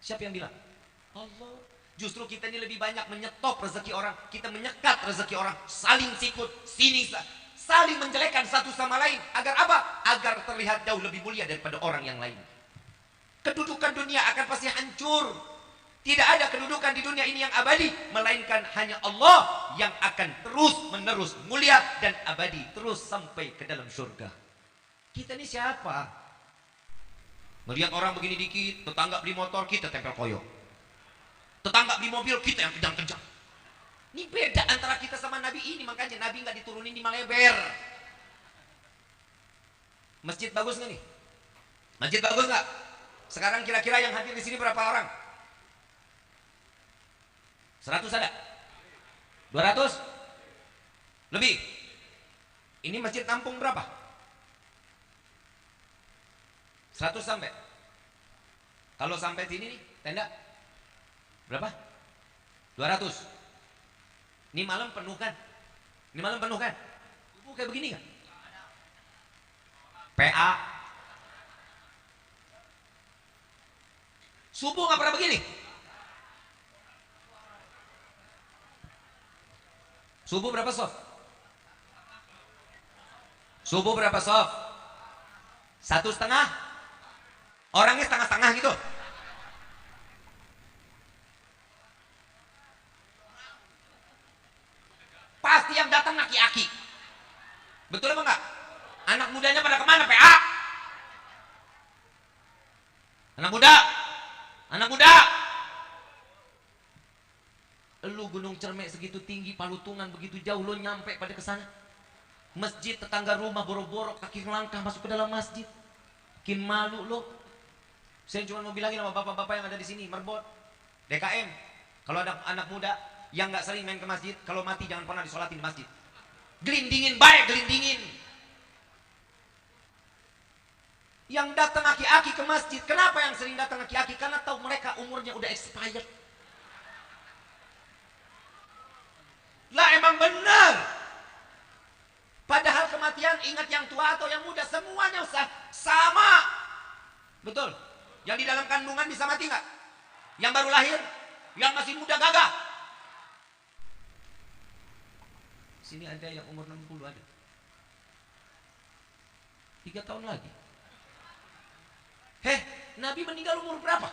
Siapa yang bilang? Allah. Justru kita ini lebih banyak menyetop rezeki orang, kita menyekat rezeki orang, saling sikut, sini saling menjelekkan satu sama lain. Agar apa? Agar terlihat jauh lebih mulia daripada orang yang lain. Kedudukan dunia akan pasti hancur. Tidak ada kedudukan di dunia ini yang abadi, melainkan hanya Allah yang akan terus menerus mulia dan abadi terus sampai ke dalam surga. Kita ini siapa? Melihat orang begini dikit, tetangga beli motor, kita tempel koyo. Tetangga beli mobil, kita yang kencang-kencang. Ini beda antara kita sama Nabi ini, makanya Nabi nggak diturunin di Maleber. Masjid bagus nggak nih? Masjid bagus nggak? Sekarang kira-kira yang hadir di sini berapa orang? 100 ada? 200? Lebih? Ini masjid nampung berapa? 100 sampai? Kalau sampai sini nih, tenda berapa? 200. Ini malam penuh kan? Ini malam penuh kan? Subuh kayak begini kan? PA. Subuh nggak pernah begini. Subuh berapa soft? Subuh berapa soft? 1,5? Orangnya setengah-setengah gitu. Pasti yang datang aki-aki. Betul apa enggak? Anak mudanya pada kemana? PA? Anak muda? Anak muda? Lu Gunung Cermek segitu tinggi, Palutungan begitu jauh, lu nyampe pada kesana. Masjid tetangga rumah boro-boro kaki langkah masuk ke dalam masjid. Bikin malu lo. Saya cuma mau bilangin sama bapak-bapak yang ada di sini, Merbot, DKM, kalau ada anak muda yang nggak sering main ke masjid, kalau mati jangan pernah disolatin di masjid. Gelindingin baik, gelindingin. Yang datang aki-aki ke masjid, kenapa yang sering datang aki-aki? Karena tahu mereka umurnya udah expired. Lah emang benar. Padahal kematian, ingat yang tua atau yang muda, semuanya usah sama. Betul. Yang di dalam kandungan bisa mati nggak? Yang baru lahir, yang masih muda gagah. Sini ada yang umur 60 ada. 3 tahun lagi. Nabi meninggal umur berapa?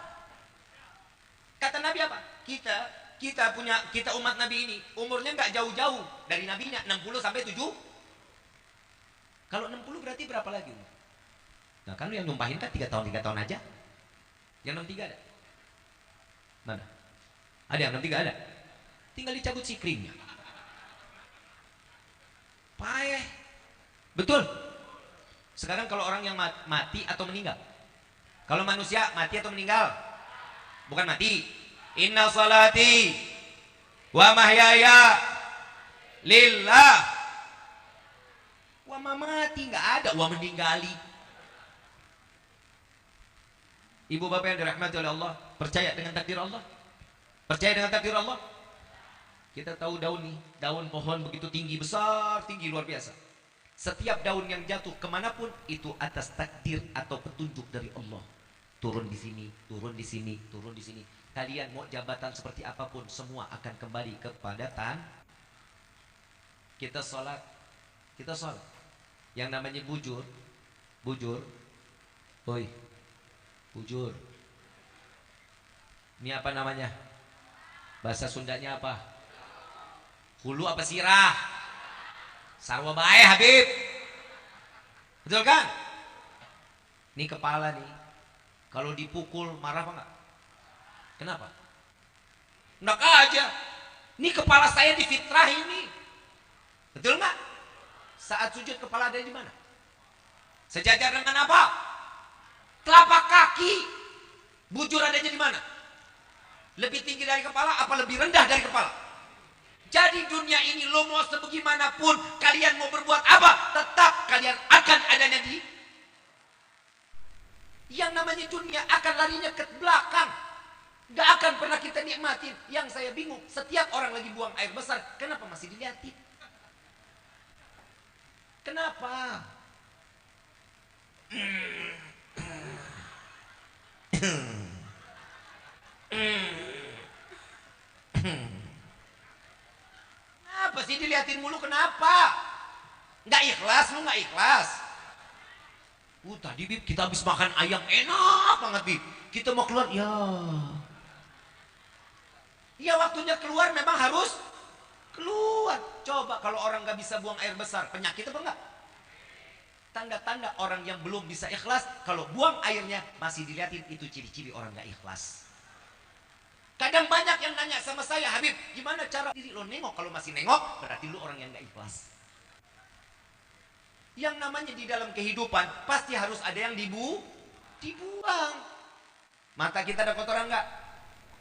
Kata Nabi apa? Kita umat Nabi ini umurnya nggak jauh-jauh dari nabinya, 60 sampai 7. Kalau 60 berarti berapa lagi umur? Nah kan yang numpahin kan 3 tahun aja. Yang 63 ada? Mana? Ada yang 63 ada? Tinggal dicabut sikringnya. Paeh. Betul. Sekarang kalau orang yang mati atau meninggal? Kalau manusia mati atau meninggal? Bukan mati. Inna salati wa mahyaya lillah. Wa mamati nggak ada, wa meninggali. Ibu bapak yang dirahmati oleh Allah, percaya dengan takdir Allah? Percaya dengan takdir Allah? Kita tahu daun nih, daun pohon begitu tinggi, besar, tinggi, luar biasa. Setiap daun yang jatuh kemanapun, itu atas takdir atau petunjuk dari Allah. Turun di sini, turun di sini, turun di sini. Kalian mau jabatan seperti apapun, semua akan kembali kepada kita sholat. Yang namanya bujur, oi, bujur. Ini apa namanya? Bahasa Sundanya apa? Hulu apa sirah? Sarwa bae Habib. Betul kan? Ini kepala nih. Kalau dipukul marah apa enggak? Kenapa? Enak aja. Ini kepala saya difitrah ini. Betul enggak? Saat sujud kepala ada di mana? Sejajar dengan apa? Telapak kaki. Bujur adanya di mana? Lebih tinggi dari kepala apa lebih rendah dari kepala? Jadi dunia ini lo mau sebagaimanapun kalian mau berbuat apa, tetap kalian akan adanya di yang namanya dunia akan larinya ke belakang. Gak akan pernah kita nikmatin. Yang saya bingung, setiap orang lagi buang air besar, kenapa masih dilihatin? Kenapa? Kenapa sih dilihatin mulu, kenapa? Nggak ikhlas, lu nggak ikhlas. Tadi Bib, kita habis makan ayam, enak banget Bib. Kita mau keluar, ya waktunya keluar memang harus keluar. Coba kalau orang nggak bisa buang air besar, penyakit apa enggak? tanda-tanda orang yang belum bisa ikhlas. Kalau buang airnya masih dilihatin, itu ciri-ciri orang gak ikhlas. Kadang banyak yang nanya sama saya, Habib, gimana cara diri lo nengok? Kalau masih nengok, berarti lo orang yang gak ikhlas. Yang namanya di dalam kehidupan, pasti harus ada yang dibuang. Mata kita ada kotoran nggak?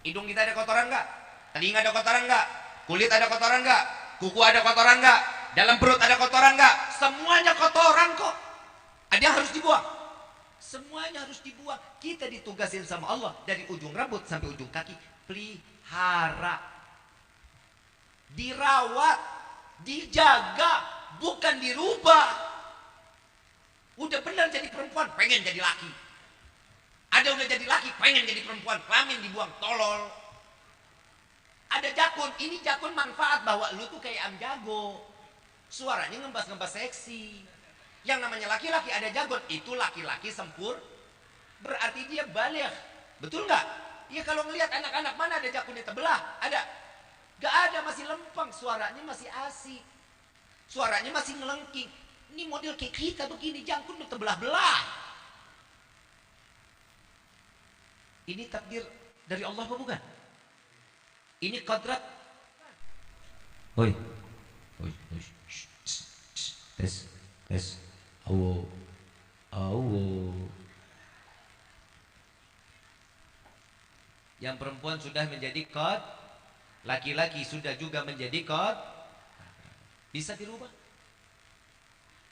Hidung kita ada kotoran nggak? Telinga ada kotoran nggak? Kulit ada kotoran nggak? Kuku ada kotoran nggak? Dalam perut ada kotoran nggak? Semuanya kotoran kok. Ada yang harus dibuang. Semuanya harus dibuang. Kita ditugasin sama Allah dari ujung rambut sampai ujung kaki. Pelihara, dirawat, dijaga, bukan dirubah. Udah benar jadi perempuan, pengen jadi laki. Ada udah jadi laki, pengen jadi perempuan, kelamin dibuang, tolol. Ada jakun, ini jakun manfaat bahwa lu tuh kayak am jago. Suaranya ngebas-ngebas seksi. Yang namanya laki-laki ada jagon, itu laki-laki sempur. Berarti dia baligh. Betul nggak? Ya kalau ngelihat anak-anak mana ada jakunnya terbelah, ada. Gak ada, masih lempeng, suaranya masih asik. Suaranya masih ngelengking. Ini model kayak kita begini, jakun udah terbelah-belah. Ini takdir dari Allah apa bukan? Ini kodrat. Oi. Oi, oi. Tes. Awo. Yang perempuan sudah menjadi kod, laki-laki sudah juga menjadi kod. Bisa dirubah.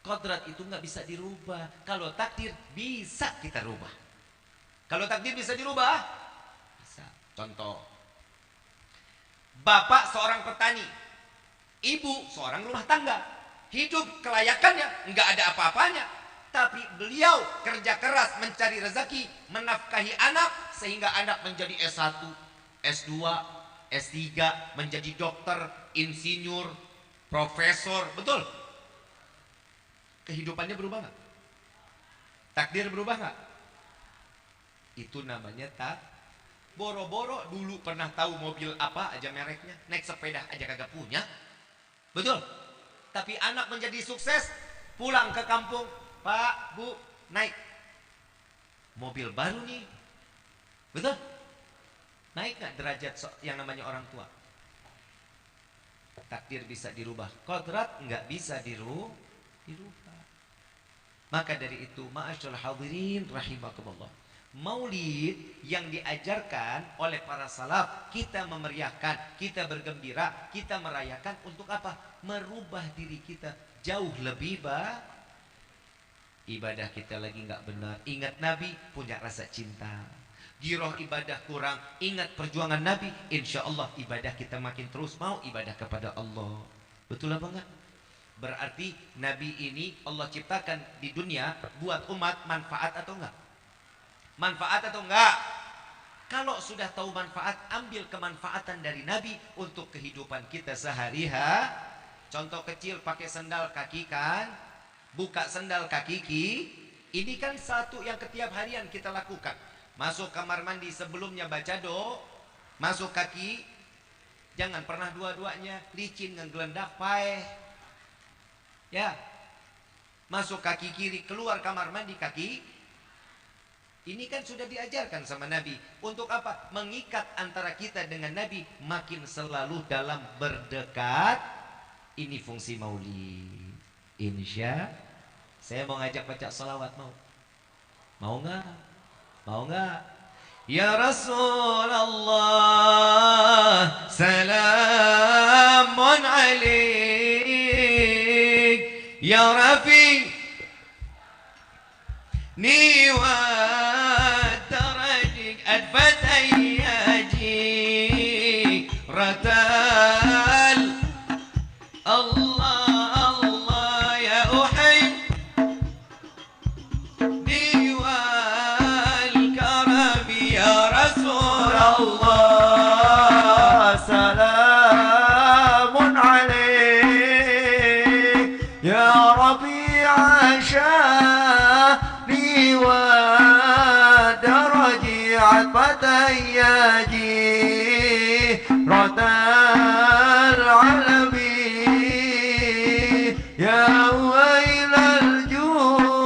Kodrat itu nggak bisa dirubah. Kalau takdir bisa kita rubah. Kalau takdir bisa dirubah, bisa. Contoh, bapak seorang petani, ibu seorang rumah tangga, hidup kelayakannya nggak ada apa-apanya, tapi beliau kerja keras mencari rezeki, menafkahi anak, sehingga anak menjadi S1, S2, S3, menjadi dokter, insinyur, profesor, betul? Kehidupannya berubah nggak? Takdir berubah nggak? Itu namanya tak. Boro-boro dulu pernah tahu mobil apa aja mereknya, naik sepeda aja kagak punya, betul? Tapi anak menjadi sukses, pulang ke kampung, Pak, Bu, naik mobil baru nih, betul? Naik nggak derajat yang namanya orang tua? Takdir bisa dirubah, kodrat nggak bisa dirubah. Maka dari itu, ma'asyiral hadirin rahimakumullah, maulid yang diajarkan oleh para salaf, kita memeriahkan, kita bergembira, kita merayakan untuk apa? Merubah diri kita jauh lebih baik. Ibadah kita lagi nggak benar, ingat Nabi, punya rasa cinta. Giroh ibadah kurang, ingat perjuangan Nabi, insya Allah ibadah kita makin terus mau ibadah kepada Allah. Betul apa enggak? Berarti Nabi ini Allah ciptakan di dunia buat umat manfaat atau enggak? Manfaat atau enggak? Kalau sudah tahu manfaat, ambil kemanfaatan dari Nabi untuk kehidupan kita sehari-hari. Contoh kecil, pakai sendal kaki kan, buka sendal kaki ini kan satu yang setiap harian kita lakukan. Masuk kamar mandi sebelumnya baca doa, masuk kaki, jangan pernah dua-duanya, licin ngegelendak paeh. Ya, masuk kaki kiri, keluar kamar mandi kaki. Ini kan sudah diajarkan sama Nabi. Untuk apa? Mengikat antara kita dengan Nabi makin selalu dalam berdekat. Ini fungsi maulid. Insya saya mau ngajak baca salawat, mau? Mau nggak? Mau nggak? Ya Rasulullah, salamun alaik, ya Rafi ni wa darajik adfat ayyaji ratal Allah Allah ya uhib ni wal karam ya Rasul Allah salamun alaik ya Rabi'a syahri wa daraji atfatayyaji ratal alami ya wailal jud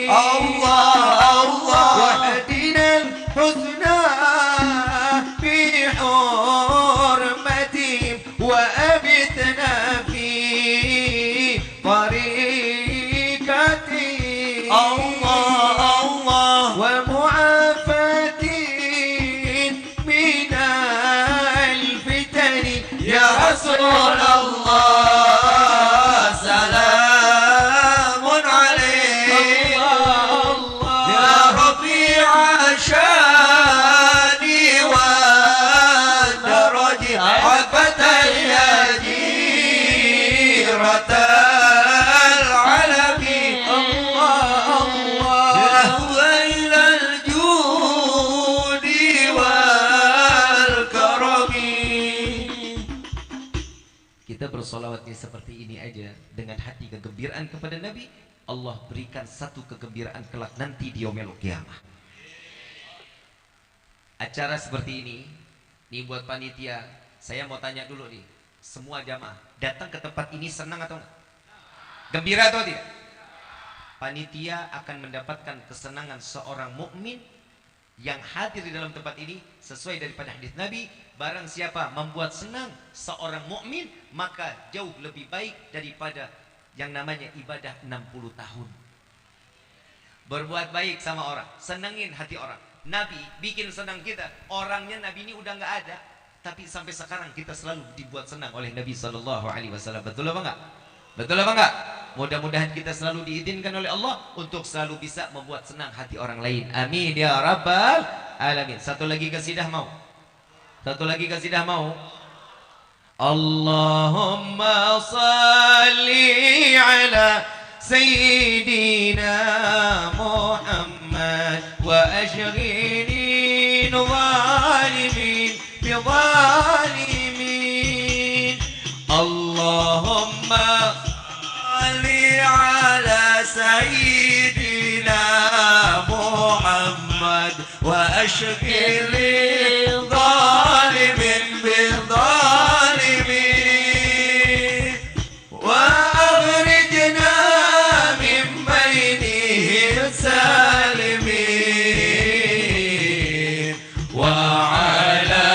الله الله واهدنا الحسنى بحرمتهم وأبتنا في طريقتهم الله الله ومعافاة من الفتن يا رسول الله سلام عليك يا رفيع شاني والدرج عفة اليديرة العلم الله الله إلى الجود والكرم. Kita bersolawatnya seperti ini aja dengan hati kegembiraan kepada Nabi, Allah berikan satu kegembiraan kelak nanti di yaumil qiyamah. Acara seperti ini buat panitia, saya mau tanya dulu nih, semua jamaah datang ke tempat ini senang atau enggak? Gembira atau tidak? Panitia akan mendapatkan kesenangan seorang mukmin yang hadir di dalam tempat ini sesuai daripada hadis Nabi, barang siapa membuat senang seorang mukmin maka jauh lebih baik daripada yang namanya ibadah 60 tahun. Berbuat baik sama orang, senengin hati orang. Nabi bikin senang kita, orangnya Nabi ini udah nggak ada, tapi sampai sekarang kita selalu dibuat senang oleh Nabi Sallallahu Alaihi Wasallam. Betul apa enggak? Betul apa enggak? Mudah-mudahan kita selalu diizinkan oleh Allah untuk selalu bisa membuat senang hati orang lain. Amin ya Rabbal Alamin. Satu lagi kasidah mau? Satu lagi kasidah mau? Allahumma salli ala Sayyidina Muhammad wa ashghilin zalimin bi zalimin. Allahumma salli ala Sayyidina Muhammad wa ashghilin zalimin bi zalimin wa akhrijna min bainihim salimin wa ala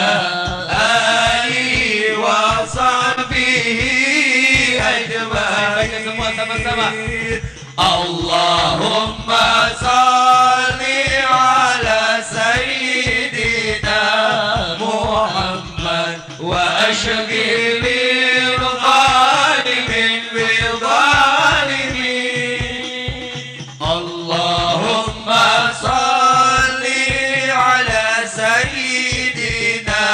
alihi wa sahbihi ajma'in. Semua sama-sama. Allahumma salli ala Sayyidina Muhammad wa ashghilil zalimin bil zalimin. Allahumma salli ala Sayyidina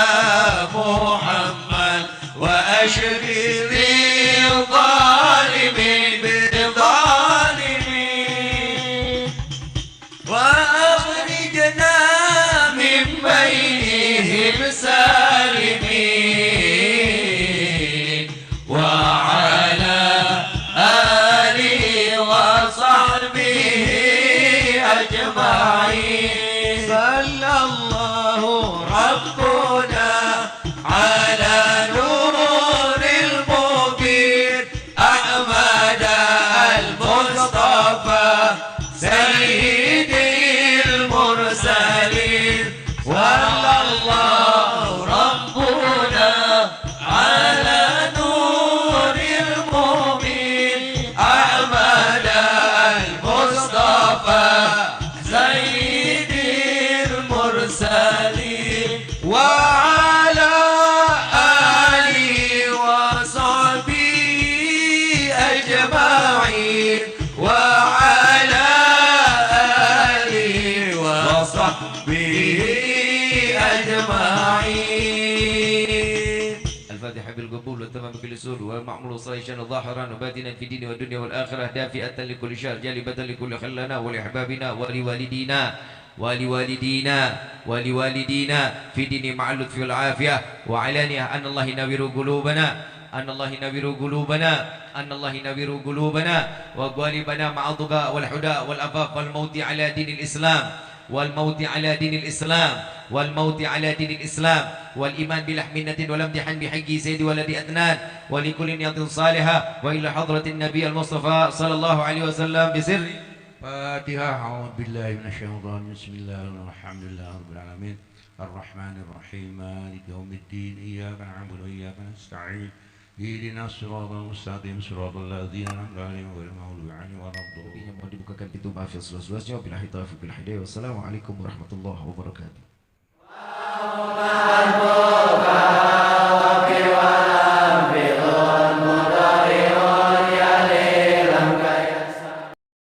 Muhammad wa ashghilil zalimin bil zalimin wa akhrijna min bainihim salimin wa ala alihi wa sahbihi ajma'in. Sallallahu rabbuna ala nuril mubin Ahmad al-Mustafa sayyidil mursalin. Wallahu rabbuna ala nuril mubin Ahmad al-Mustafa sayyidil mursalin wa ala alihi wa sahbihi ajma'in wa ala alihi wa sahbihi ajma'in. Al-Fatihah bil qabul wa tamam bil usul wa ma'mul salishan zahiran wa batinan fi din wa dunya wal akhirah dafi'atan li kulli syarr jalibatan li kulli khallana wa li ahbabina wa li walidina ولوالدينا في دين مع اللطف والعافية وعلانية أن الله ينور قلوبنا وغالبنا مع الضباء والحداء والأفاق والموت على دين الإسلام والإيمان بلحمنة والامتحان بحق سيد ولد أدنان ولكل نية صالحة وإلى حضرة النبي المصطفى صلى الله عليه وسلم بسر فاتحة. أعوذ بالله من الشيطان. بسم الله الحمد لله رب العالمين الرحمن الرحيم مالك يوم الدين إياك نعبد وإياك نستعين اهدنا الصراط المستقيم صراط الذين أنعمت عليهم غير المغضوب عليهم ولا الضالين. Lebihnya mohon dibukakan pintu maaf yang seluas-luasnya. Wabillahi taufiq wal hidayah. Wassalamualaikum warahmatullahi wabarakatuh.